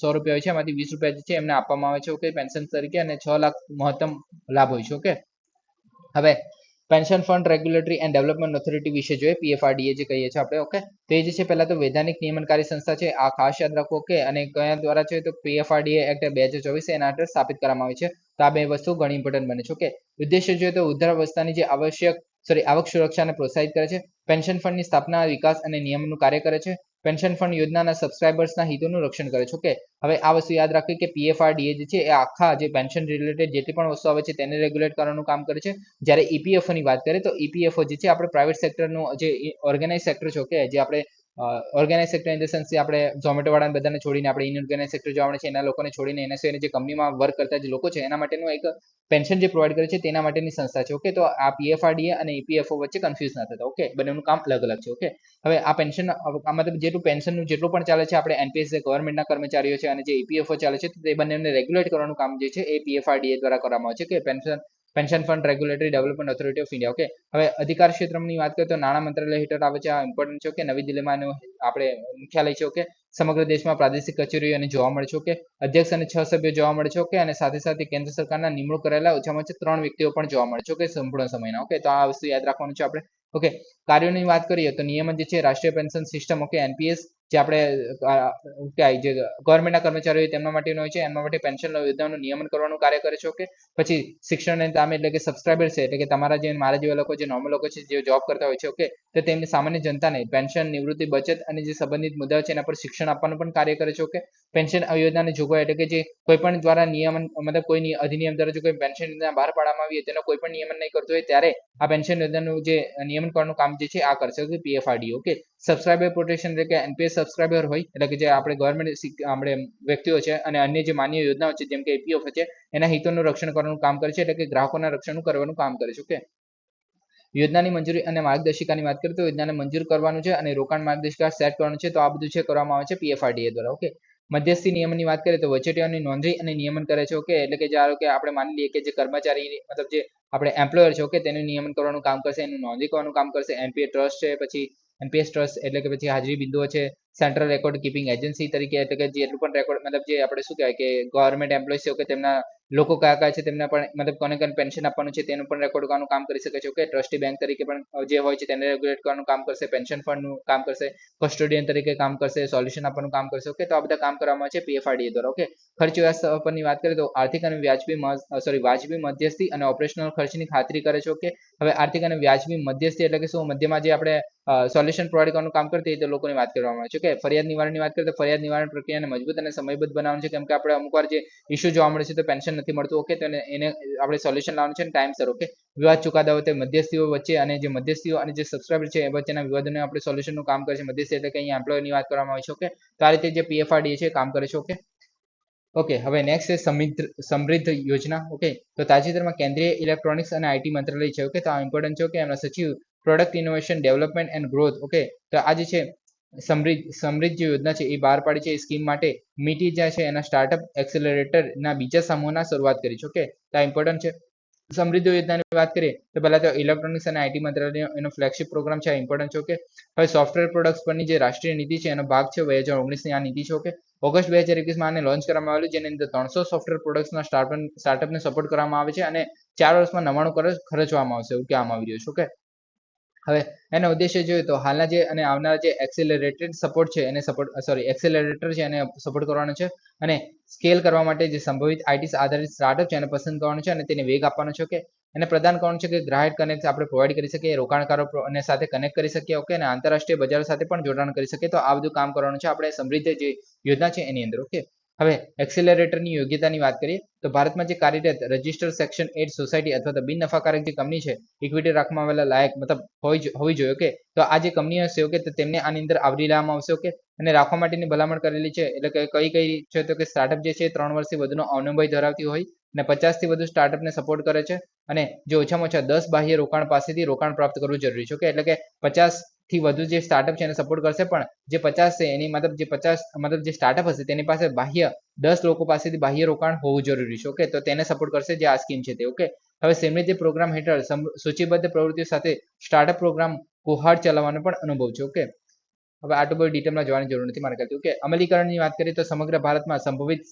100 રૂપિયા હોય છે એમાંથી 20 રૂપિયા જે છે એમને આપવામાં આવે છે. ઓકે, પેન્શન તરીકે, અને 6 લાખ મહત્તમ લાભ હોય છે. ઓકે, હવે pension fund regulatory and development authority વિશે જોઈએ, પીએફઆરડીએ જે કહીએ છીએ આપણે. ઓકે, તો એ જે છે પહેલા તો વૈધાનિક નિયમનકારી સંસ્થા છે, આ ખાસ યાદ રાખો. ઓકે, અને કયા દ્વારા છે તો પીએફઆરડીએ એક્ટ 2024 એના હેઠળ સ્થાપિત કરવામાં આવી છે. તો આ બે વસ્તુ ઘણી ઇમ્પોર્ટન્ટ બને છે. ઓકે, ઉદ્દેશ્ય જોઈએ તો વૃદ્ધાવસ્થાની જે આવક સુરક્ષાને પ્રોત્સાહિત કરે છે, પેન્શન ફંડની સ્થાપના, વિકાસ અને નિયમનનું કાર્ય કરે છે, પેન્શન ફંડ યોજનાના સબસ્ક્રાઇબર્સના હિતોનું રક્ષણ કરે છે. ઓકે, હવે આ વસ્તુ યાદ રાખવી કે પીએફઆરડીએ જે છે એ આખા જે પેન્શન રિલેટેડ જેટલી પણ વસ્તુ આવે છે તેને રેગ્યુલેટ કરવાનું કામ કરે છે. જ્યારે ઈપીએફઓ ની વાત કરીએ તો ઈપીએફઓ જે છે આપણે પ્રાઇવેટ સેક્ટરનું જે ઓર્ગેનાઇઝ સેક્ટર છે. ઓકે, જે આપણે organise sector in the sense આપણે ઝોમેટો વાળાને બધાને છોડીને આપણે ઇનઓર્ગેનાઇઝ સેક્ટર જોવા મળે છે એના લોકોને છોડીને એના સિવાય જે કંપનીમાં વર્ક કરતા જે લોકો છે એના માટેનું એક પેન્શન જે પ્રોવાઈડ કરે છે તેના માટેની સંસ્થા છે. ઓકે, તો આ પીએફઆરડીએ અને ઈપીએફઓ વચ્ચે કન્ફ્યુઝ ના થતા. ઓકે, બંનેનું કામ અલગ અલગ છે. ઓકે, હવે આ પેન્શન મતલબ જેટલું પેન્શનનું જેટલું પણ ચાલે છે આપણે એનપીએસ જે ગવર્મેન્ટના કર્મચારીઓ છે અને જે ઈપીએફઓ ચાલે છે તે બંનેને રેગ્યુલેટ કરવાનું કામ જે છે એ પીએફઆરડીએ દ્વારા કરવામાં આવે છે કે pension fund regulatory development authority of India. Okay, હવે અધિકાર ક્ષેત્રની વાત કરીએ તો નાણાં મંત્રાલય હેઠળ આવે છે. આ ઇમ્પોર્ટન્ટ છે કે નવી દિલ્હીમાં એનું આપણે મુખ્યાલય છે. ઓકે, સમગ્ર દેશમાં પ્રાદેશિક કચેરીઓ અને જોવા મળે છે. ઓકે, અધ્યક્ષ અને 6 સભ્યો જોવા મળે છે. ઓકે, અને સાથે સાથે કેન્દ્ર સરકારના નિમણૂક કરેલા ઓછામાં ઓછા 3 વ્યક્તિઓ પણ જોવા મળે છે. ઓકે, સંપૂર્ણ સમયના. ઓકે, તો આ વસ્તુ યાદ રાખવાનું છે આપણે. ઓકે, કાર્યોની વાત કરીએ તો નિયમન જે છે રાષ્ટ્રીય પેન્શન સિસ્ટમ. ઓકે, એનપીએસ જે આપણે જે ગવર્મેન્ટના કર્મચારીઓ તેમના માટેનું હોય છે એમના માટે પેન્શન યોજનાનું નિયમન કરવાનું કાર્ય કરે છે. ઓકે, પછી શિક્ષણ અને તાલીમ એટલે કે સબસ્ક્રાઇબર છે એટલે કે તમારા જે મારા જેવા લોકો જે નોર્મલ લોકો છે જે જોબ કરતા હોય છે. ઓકે, તો તેમની સામાન્ય જનતાને પેન્શન, નિવૃત્તિ, બચત અને જે સંબંધિત મુદ્દાઓ છે એના પર શિક્ષણ આપવાનું પણ કાર્ય કરે છે. ઓકે, પેન્શન યોજનાની જોગવાઈ એટલે કે જે કોઈ પણ દ્વારા નિયમન મતલબ કોઈ અધિનિયમ દ્વારા જો કોઈ પેન્શન યોજના બહાર પાડવામાં આવી તેનો કોઈ પણ નિયમન નહીં કરતો હોય ત્યારે આ પેન્શન યોજનાનું જે નિયમન કરવાનું કામ જે છે આ કરશે. ઓકે, પીએફઆરડી. ઓકે, સબસ્ક્રાઇબર પ્રોટેક્શન એટલે કે એનપીએસ સબસ્ક્રાઇબર હોય એટલે કે જે આપણે ગવર્મેન્ટ આપણે વ્યક્તિઓ છે અને અન્ય જે માન્ય યોજનાઓ છે જેમ કે ઈપીએફ છે એના હિતોનું રક્ષણ કરવાનું કામ કરે છે એટલે કે ગ્રાહકોના રક્ષણનું કરવાનું કામ કરે છે. ઓકે, યોજનાની મંજૂરી અને માર્ગદર્શિકાની વાત કરીએ તો યોજનાને મંજૂર કરવાનું છે અને રોકાણ માર્ગદર્શિકા સેટ કરવાનું છે. તો આ બધું છે કરવામાં આવે છે પીએફઆરડીએ દ્વારા. ઓકે, મધ્યસ્થી નિયમનની વાત કરીએ તો વચેટિયાઓની નોંધણી અને નિયમન કરે છે. ઓકે, એટલે કે ધારો કે આપણે માની લઈએ કે જે કર્મચારી મતલબ જે આપણે એમ્પ્લોયર છે. ઓકે, તેનું નિયમન કરવાનું કામ કરશે, એનું નોંધણી કરવાનું કામ કરશે. એનપીએ ટ્રસ્ટ છે, પછી એનપીએસ ટ્રસ્ટ એટલે કે પછી હાજરી બિંદુઓ છે, સેન્ટ્રલ રેકોર્ડ કીપિંગ એજન્સી તરીકે એટલે કે જેટલું પણ રેકોર્ડ મતલબ જે આપણે શું કહેવાય કે ગવર્મેન્ટ એમ્પ્લોય છે. ઓકે, તેમના લોકો કયા કયા છે તેમને પણ મતલબ કોને કોને પેન્શન આપવાનું છે તેનું પણ રેકોર્ડ કરવાનું કામ કરી શકે છે. ઓકે, ટ્રસ્ટી બેંક તરીકે પણ જે હોય છે તેને રેગ્યુલેટ કરવાનું કામ કરશે, પેન્શન ફંડનું કામ કરશે, કસ્ટોડિયન તરીકે કામ કરશે, સોલ્યુશન આપવાનું કામ કરશે. ઓકે, તો આ બધા કામ કરવામાં આવે છે પીએફઆરડીએ દ્વારા. ઓકે, ખર્ચ વ્યવસ્થાપનની વાત કરીએ તો આર્થિક અને વાજબી મધ્યસ્થી અને ઓપરેશનલ ખર્ચની ખાતરી કરે છે. ઓકે, હવે આર્થિક અને વ્યાજબી મધ્યસ્થી એટલે કે શું મધ્યમાં જે આપણે સોલ્યુશન પ્રોવાઈડ કરવાનું કામ કરતી હોય તો લોકોની વાત કરવામાં આવે છે. ઓકે, ફરિયાદ નિવારણની વાત કરીએ તો ફરિયાદ નિવારણ પ્રક્રિયાને મજબૂત અને સમયબદ્ધ બનાવવાનું છે કેમ કે આપણે અમુક વાર જે ઇસ્યુ જોવા મળે છે તો પેન્શન નથી મળતું. ઓકે, તો એને આપણે સોલ્યુશન લાવવાનું છે ટાઈમસર. ઓકે, વિવાદ ચુકાદાઓ તે મધ્યસ્થીઓ વચ્ચે અને જે મધ્યસ્થીઓ અને જે સબસ્ક્રાઇબર છે એ વચ્ચેના વિવાદોને આપણે સોલ્યુશનનું કામ કરે છે મધ્યસ્થી એટલે કે અહીંયા એમ્પ્લોયરની વાત કરવામાં આવે છે. ઓકે, તો આ રીતે જે પીએફઆરડીએ છે કામ કરે છે. ઓકે, ઓકે, હવે નેક્સ્ટ છે સમૃદ્ધ યોજના. ઓકે, તો તાજેતરમાં કેન્દ્રીય ઇલેક્ટ્રોનિક્સ અને આઈટી મંત્રાલય છે. ઓકે, તો આ ઇમ્પોર્ટન્ટ છે. ઓકે, એમના સચિવ product innovation development and growth. Okay, તો આ જે છે સમૃદ્ધ જે યોજના છે એ બહાર પાડી છે. એ સ્કીમ માટે મીટી જ્યાં છે એના સ્ટાર્ટઅપ એક્સેલરેટરના બીજા સમૂહના શરૂઆત કરી છે. ઓકે, તો આ ઇમ્પોર્ટન્ટ છે. સમૃદ્ધિ યોજનાની વાત કરીએ તો પહેલા તો ઇલેક્ટ્રોનિક્સ અને આઈટી મંત્રાલય એનો ફ્લેગશિપ પ્રોગ્રામ છે ઇમ્પોર્ટન્ટ છે. ઓકે, હવે સોફ્ટવેર પ્રોડક્ટ્સ પરની જે રાષ્ટ્રીય નીતિ છે એનો ભાગ છે 2019ની આ નીતિ છે. ઓકે, ઓગસ્ટ 2021માં આને લોન્ચ કરવામાં આવેલું જેની અંદર 300 સોફ્ટવેર પ્રોડક્ટ્સના સ્ટાર્ટઅપને સપોર્ટ કરવામાં આવે છે અને 4 વર્ષમાં 99 કરોડ ખર્ચવામાં આવશે એવું કહેવામાં આવી રહ્યું છે. ઓકે, હવે એનો ઉદ્દેશ્ય જોઈએ તો હાલના જે અને આવનારા જે એક્સેલરેટેડ સપોર્ટ છે એને એક્સેલરેટર છે એને સપોર્ટ કરવાનો છે અને સ્કેલ કરવા માટે જે સંભવિત આઈટી આધારિત સ્ટાર્ટઅપ છે એને પસંદ કરવાનું છે અને તેને વેગ આપવાનો છે. ઓકે, એને પ્રદાન કરવાનું છે કે ગ્રાહક કનેક્ટ આપણે પ્રોવાઈડ કરી શકીએ, રોકાણકારો અને સાથે કનેક્ટ કરી શકીએ. ઓકે, અને આંતરરાષ્ટ્રીય બજારો સાથે પણ જોડાણ કરી શકીએ. તો આ બધું કામ કરવાનું છે આપણે સમૃદ્ધ જે યોજના છે એની અંદર. ઓકે, હવે એક્સેલરેટરની યોગ્યતાની વાત કરીએ તો ભારતમાં જે કાર્યરત રજિસ્ટર સેક્શન 8 સોસાયટી અથવા તો બિન નફાકારક જે કંપની છે ઇક્વિટી રાખવામાં આવેલા લાયક મતલબ હોવી જોઈએ. ઓકે, તો આ જે કંપની હશે ઓકે તો તેમને આની અંદર આવરી લેવામાં આવશે. ઓકે, અને રાખવા માટેની ભલામણ કરેલી છે એટલે કે કઈ છે તો કે સ્ટાર્ટઅપ જે છે 3 વર્ષથી વધુનો અનુભવ ધરાવતી હોય અને 50 થી વધુ સ્ટાર્ટઅપને સપોર્ટ કરે છે અને જે ઓછામાં ઓછા 10 બાહ્ય રોકાણ પાસેથી રોકાણ પ્રાપ્ત કરવું જરૂરી છે. ઓકે, એટલે કે 50 થી વધુ જે સ્ટાર્ટઅપ છે એને સપોર્ટ કરશે પણ જે 50 છે એની મતલબ જે 50 મતલબ જે સ્ટાર્ટઅપ હશે તેની પાસે બાહ્ય 10 લોકો પાસેથી બાહ્ય રોકાણ હોવું જરૂરી છે. ઓકે, તો તેને સપોર્ટ કરશે જે આ સ્કીમ છે તે. ઓકે, હવે સમૃદ્ધિ પ્રોગ્રામ હેઠળ સૂચિબદ્ધ પ્રવૃત્તિઓ સાથે સ્ટાર્ટઅપ પ્રોગ્રામ કોહાર્ટ ચલાવવાનો પણ અનુભવ છે. ઓકે, હવે આટલું બધું ડિટેલમાં જવાની જરૂર નથી મારે કહેતું. ઓકે, અમલીકરણની વાત કરીએ તો સમગ્ર ભારતમાં સંભવિત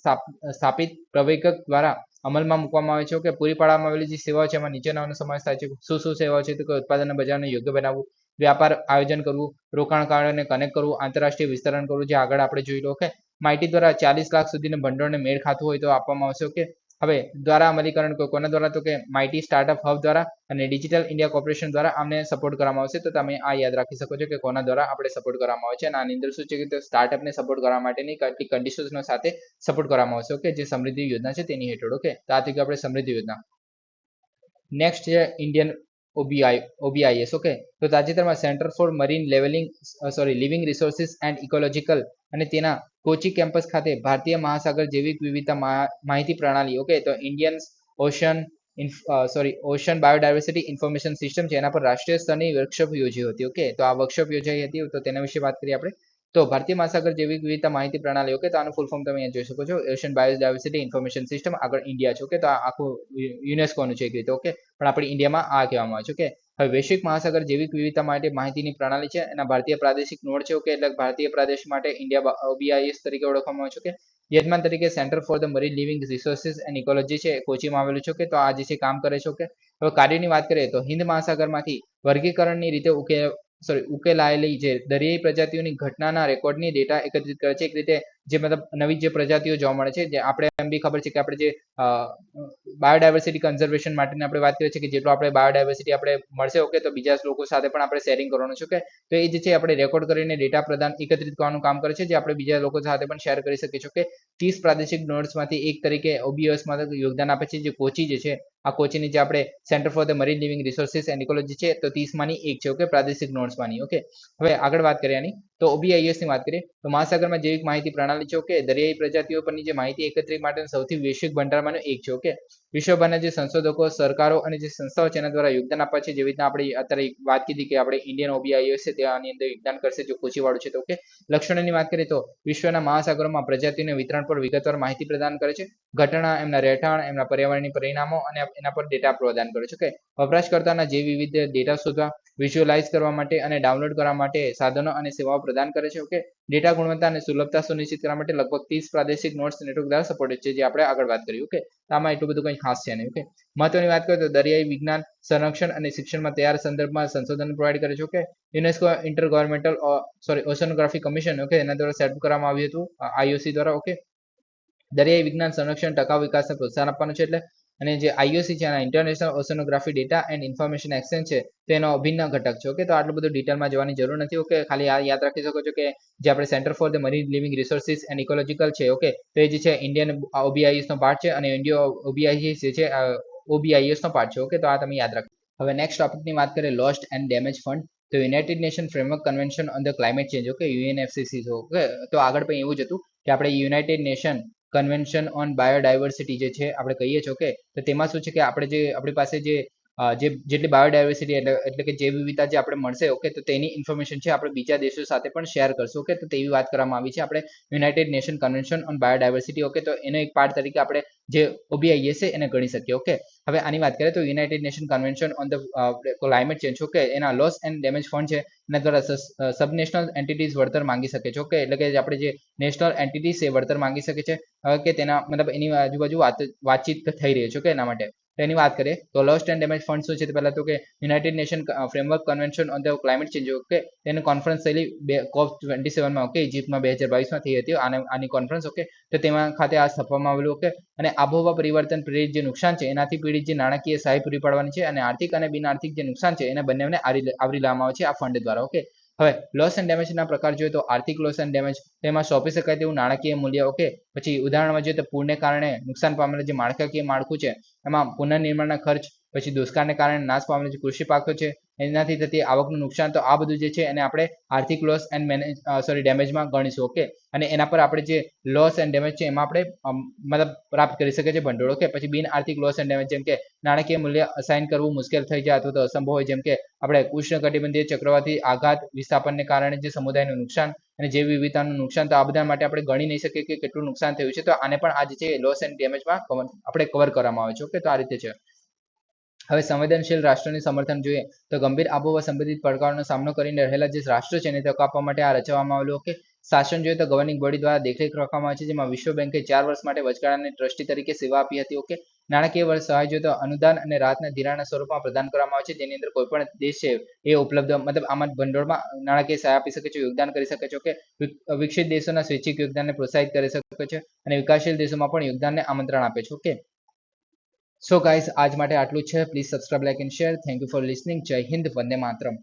સ્થાપિત પ્રવેગક દ્વારા અમલમાં મૂકવામાં આવે છે. ઓકે, પૂરી પાડવામાં આવેલી જે સેવાઓ છે એમાં નીચેનાનો સમાવેશ થાય છે. શું સેવાઓ છે તો કે ઉત્પાદન બજારને યોગ્ય બનાવવું, વ્યાપાર આયોજન કરવું, રોકાણકારોને કનેક્ટ કરવું, આંતરરાષ્ટ્રીય વિસ્તરણ કરવું જે આગળ આપણે જોઈ લો. ઓકે, માહિતી દ્વારા 40 લાખ સુધીના ભંડોળને મેળ ખાતું હોય તો આપવામાં આવશે. ઓકે, હવે દ્વારા અમલીકરણ કોના દ્વારા તો કે માઇટી સ્ટાર્ટઅપ હબ દ્વારા અને ડિજિટલ ઇન્ડિયા કોર્પોરેશન દ્વારા આમને સપોર્ટ કરવામાં આવશે. તો તમે આ યાદ રાખી શકો છો કે કોના દ્વારા આપણે સપોર્ટ કરવામાં આવે છે અને આની અંદર શું છે કે સ્ટાર્ટઅપને સપોર્ટ કરવા માટેની કેટલીક કન્ડિશન્સનો સાથે સપોર્ટ કરવામાં આવશે. ઓકે, જે સમૃદ્ધિ યોજના છે તેની હેઠળ. ઓકે, તો આ થઈ ગઈ આપણે સમૃદ્ધિ યોજના. નેક્સ્ટ છે ઇન્ડિયન OBIS. ઓકે, તો તાજેતરમાં centre for marine living resources and ecological અને તેના કોચી કેમ્પસ ખાતે ભારતીય મહાસાગર જૈવિક વિવિધતા માહિતી પ્રણાલી, ઓકે, તો Indian ocean ocean biodiversity information system છે, એના પર રાષ્ટ્રીય સ્તરની વર્કશોપ યોજી હતી. ઓકે, તો આ વર્કશોપ યોજાઈ હતી, તો તેના વિશે વાત કરીએ આપણે. તો ભારતીય મહાસાગર જૈવિક વિવિધતા માહિતી પ્રણાલી, ઓકે, તો આનું ફૂલ ફોર્મ તમે અહીંયા જોઈ શકો છો, ઓશન બાયોડાયવર્સિટી ઇન્ફોર્મેશન સિસ્ટમ. આગળ ઇન્ડિયા છે, ઓકે, તો આ આખું યુનેસ્કોનું છે એક રીતે, ઓકે, પણ આપણે ઇન્ડિયામાં આ કહેવામાં આવે છે. ઓકે, હવે વૈશ્વિક મહાસાગર જૈવિક વિવિધતા માટે માહિતીની પ્રણાલી છે, એના ભારતીય પ્રાદેશિક નોડ છે. ઓકે, એટલે ભારતીય પ્રદેશ માટે ઇન્ડિયા OBIS તરીકે ઓળખવામાં આવે છે. ઓકે, યજમાન તરીકે centre for the marine living resources and ecology છે, કોચીમાં આવેલું છે. ઓકે, તો આ જે છે કામ કરે છે. ઓકે, હવે કાર્યની વાત કરીએ તો હિન્દ મહાસાગરમાંથી વર્ગીકરણની રીતે ઉકેલાયેલી જે દરિયાઈ પ્રજાતિઓની ઘટનાના રેકોર્ડની ડેટા એકત્રિત કરે છે. એક રીતે જે મતલબ નવી જે પ્રજાતિઓ જોવા મળે છે, જે આપણે એમ બી ખબર છે કે આપણે જે બાયોડાયવર્સિટી કન્ઝર્વેશન માટેની આપણે વાત કરીએ છીએ કે જેટલું આપણે બાયોડાયવર્સિટી આપણે મળશે, ઓકે, તો બીજા લોકો સાથે પણ આપણે શેરિંગ કરવાનું છે. ઓકે, તો એ જે છે આપણે રેકોર્ડ કરીને ડેટા એકત્રિત કરવાનું કામ કરે છે, જે આપણે બીજા લોકો સાથે પણ શેર કરી શકીએ છીએ. ઓકે, 30 પ્રાદેશિક નોડ્સમાંથી એક તરીકે OBIS માં યોગદાન આપે છે, જે કોચી જે છે, આ કોચીની જે આપણે centre for the marine living resources and ecology છે, તો 30 માંની એક છે. ઓકે, પ્રાદેશિક નોડ્સમાંની. ઓકે, હવે આગળ વાત કરીએ આની, તો OBIS ની વાત કરીએ તો મહાસાગરમાં જૈવિક માહિતી પ્રણાલી છે. ઓકે, દરિયાઈ પ્રજાતિઓ પરની જે માહિતી એકત્રિત માટે સૌથી વૈશ્વિક ભંડારમાંનું એક છે. ઓકે, વિશ્વભરના જે સંશોધકો, સરકારો અને જે સંસ્થાઓ છે એના દ્વારા યોગદાન આપવા છે, જેવી રીતના આપણે અત્યારે વાત કીધી કે આપણે ઇન્ડિયન OBIS છે તેની અંદર યોગદાન કરશે, જો કોચીવાળું છે. તો ઓકે, લક્ષણોની વાત કરીએ તો વિશ્વના મહાસાગરોમાં પ્રજાતિઓના વિતરણ પર વિગતવાર માહિતી પ્રદાન કરે છે, ઘટના, એમના રહેઠાણ, એમના પર્યાવરણીય પરિણામો અને એના પર ડેટા પ્રદાન કરે છે. ઓકે, વપરાશકર્તાના જૈવ વિવિધ ડેટા શોધવા, વિઝ્યુઅલાઇઝ કરવા માટે અને ડાઉનલોડ કરવા માટે સાધનો અને સેવાઓ પ્રદાન કરે છે. ઓકે, ડેટા ગુણવત્તા અને સુલભતા સુનિશ્ચિત કરવા માટે લગભગ 30 પ્રાદેશિક નોડ્સ નેટવર્ક દ્વારા સપોર્ટેડ છે, જે આપણે આગળ વાત કરી. ઓકે, આમાં એટલું બધું કંઈ ખાસ છે નહીં. ઓકે, મહત્વની વાત કરીએ તો દરિયાઈ વિજ્ઞાન, સંરક્ષણ અને શિક્ષણમાં તૈયાર સંદર્ભમાં સંશોધન પ્રોવાઈડ કરે છે. Okay, UNESCO intergovernmental oceanography commission, okay, એના દ્વારા સેટ કરવામાં આવ્યું હતું IOC દ્વારા. ઓકે, દરિયાઈ વિજ્ઞાન, સંરક્ષણ, ટકાઉ વિકાસને પ્રોત્સાહન આપવાનું છે. એટલે અને જે IOC છે એના international oceanography data and information exchange છે, તેનો અભિન્ન ઘટક છે. ઓકે, તો આટલું બધું ડિટેલમાં જવાની જરૂર નથી. ઓકે, ખાલી આ યાદ રાખી શકો છો કે જે આપણે centre for the marine living resources and ecological છે, ઓકે, તો એ જે છે ઇન્ડિયન OBIS નો પાર્ટ છે અને ઇન્ડિયા OBIS જે છે OBIS નો પાર્ટ છે. ઓકે, તો આ તમે યાદ રાખો. હવે નેક્સ્ટ ટોપિકની વાત કરીએ લોસ્ટ એન્ડ ડેમેજ ફંડ. તો United nation framework convention on the climate change, okay, UNFCCC. Okay, તો આગળ પણ એવું જ હતું કે આપણે United nation convention on biodiversity જે છે આપણે કહીએ છીએ. ઓકે, તો તેમાં શું છે કે આપણે જે આપણી પાસે જેટલી બાયોડાયવર્સિટી એટલે કે જે વિવિધતા જે આપણે મળશે, ઓકે, તો તેની ઇન્ફોર્મેશન છે આપણે બીજા દેશો સાથે પણ શેર કરશું. ઓકે, તો તેવી વાત કરવામાં આવી છે આપણે United nation convention on biodiversity. Okay, તો એનો એક પાર્ટ તરીકે આપણે જે OBIS છે એને ગણી શકીએ. ઓકે, હવે આની વાત કરીએ તો United nation convention on the climate change, okay, એના લોસ એન્ડ ડેમેજ ફંડ છે એના દ્વારા સબનેશનલ એન્ટિટીઝ વળતર માંગી શકે છે. ઓકે, એટલે કે આપણે જે નેશનલ એન્ટિટીઝ છે વળતર માંગી શકે છે કે તેના મતલબ એની આજુબાજુ વાતચીત થઈ રહી છે. ઓકે, એના માટે એની વાત કરીએ તો લોસ્ટ એન્ડ ડેમેજ ફંડ શું છે? પહેલા તો કે United nation framework convention on the climate change, okay, તેની કોન્ફરન્સ થયેલી COP27 માં, ઓકે, ઇજિપ્તમાં 2022 માં થઈ હતી આની કોન્ફરન્સ. ઓકે, તો તેમાં ખાતે આ સ્થાપવામાં આવેલું. ઓકે, અને આબોહવા પરિવર્તન પ્રેરિત જે નુકસાન છે એનાથી પીડિત જે નાણાકીય સહાય પૂરી પાડવાની છે અને આર્થિક અને બિન આર્થિક જે નુકસાન છે એને બંનેને આવરી લેવામાં આવે છે આ ફંડ દ્વારા. ઓકે, હવે લોસ એન્ડ ડેમેજના પ્રકાર જોઈએ તો આર્થિક લોસ એન્ડ ડેમેજ, તેમાં સોંપી શકાય તેવું નાણાકીય મૂલ્ય. ઓકે, પછી ઉદાહરણમાં જોઈએ તો પૂરને કારણે નુકસાન પામેલા જે માળખાકીય માળખું છે એમાં પુનર્નિર્માણના ખર્ચ, પછી દુષ્કાળને કારણે નાશ પામેલા જે કૃષિ પાકો છે એનાથી થતી આવકનું નુકસાન, તો આ બધું જે છે એને આપણે આર્થિક લોસ એન્ડ ડેમેજમાં ગણીશું. ઓકે, અને એના પર આપણે જે લોસ એન્ડ ડેમેજ છે એમાં આપણે મતલબ પ્રાપ્ત કરી શકીએ છીએ ભંડોળ. ઓકે, પછી બિન આર્થિક લોસ એન્ડ ડેમેજ, જેમ કે નાણાકીય મૂલ્ય અસાઇન કરવું મુશ્કેલ થઈ જાય અથવા તો અસંભવ હોય, જેમ કે આપણે ઉષ્ણકટિબંધીય ચક્રવાતી આઘાત વિસ્થાપનને કારણે જે સમુદાયનું નુકસાન અને જૈવ વિવિધતાનું નુકસાન, તો આ બધા માટે આપણે ગણી નહીં શકીએ કે કેટલું નુકસાન થયું છે. તો આને પણ આ જે છે લોસ એન્ડ ડેમેજમાં આપણે કવર કરવામાં આવે છે. ઓકે, તો આ રીતે છે. હવે સંવેદનશીલ રાષ્ટ્રોની સમર્થન જોઈએ તો ગંભીર આબોહવા સંબંધિત પડકારોનો સામનો કરીને રહેલા જે રાષ્ટ્રો છે એને તક આપવા માટે આ રચવામાં આવેલું. ઓકે, શાસન જોઈએ તો ગવર્નિંગ બોડી દ્વારા દેખરેખ રાખવામાં આવે છે, જેમાં વિશ્વ બેંકે 4 વર્ષ માટે વચગાળાની ટ્રસ્ટી તરીકે સેવા આપી હતી. ઓકે, નાણાકીય વર્ષ સહાય જોઈએ તો અનુદાન અને રાહતના ધિરાણના સ્વરૂપમાં પ્રદાન કરવામાં આવે છે, જેની અંદર કોઈ પણ દેશ છે એ ઉપલબ્ધ મતલબ આમાં ભંડોળમાં નાણાકીય સહાય આપી શકે છે, યોગદાન કરી શકે છે. ઓકે, વિકસિત દેશોના સ્વૈચ્છિક યોગદાનને પ્રોત્સાહિત કરી શકે છે અને વિકાસશીલ દેશોમાં પણ યોગદાનને આમંત્રણ આપે છે. ઓકે, સો ગાઈઝ આજ માટે આટલું છે. Please subscribe, like and share. Thank you for listening. જય હિન્દ, વંદે માતરમ.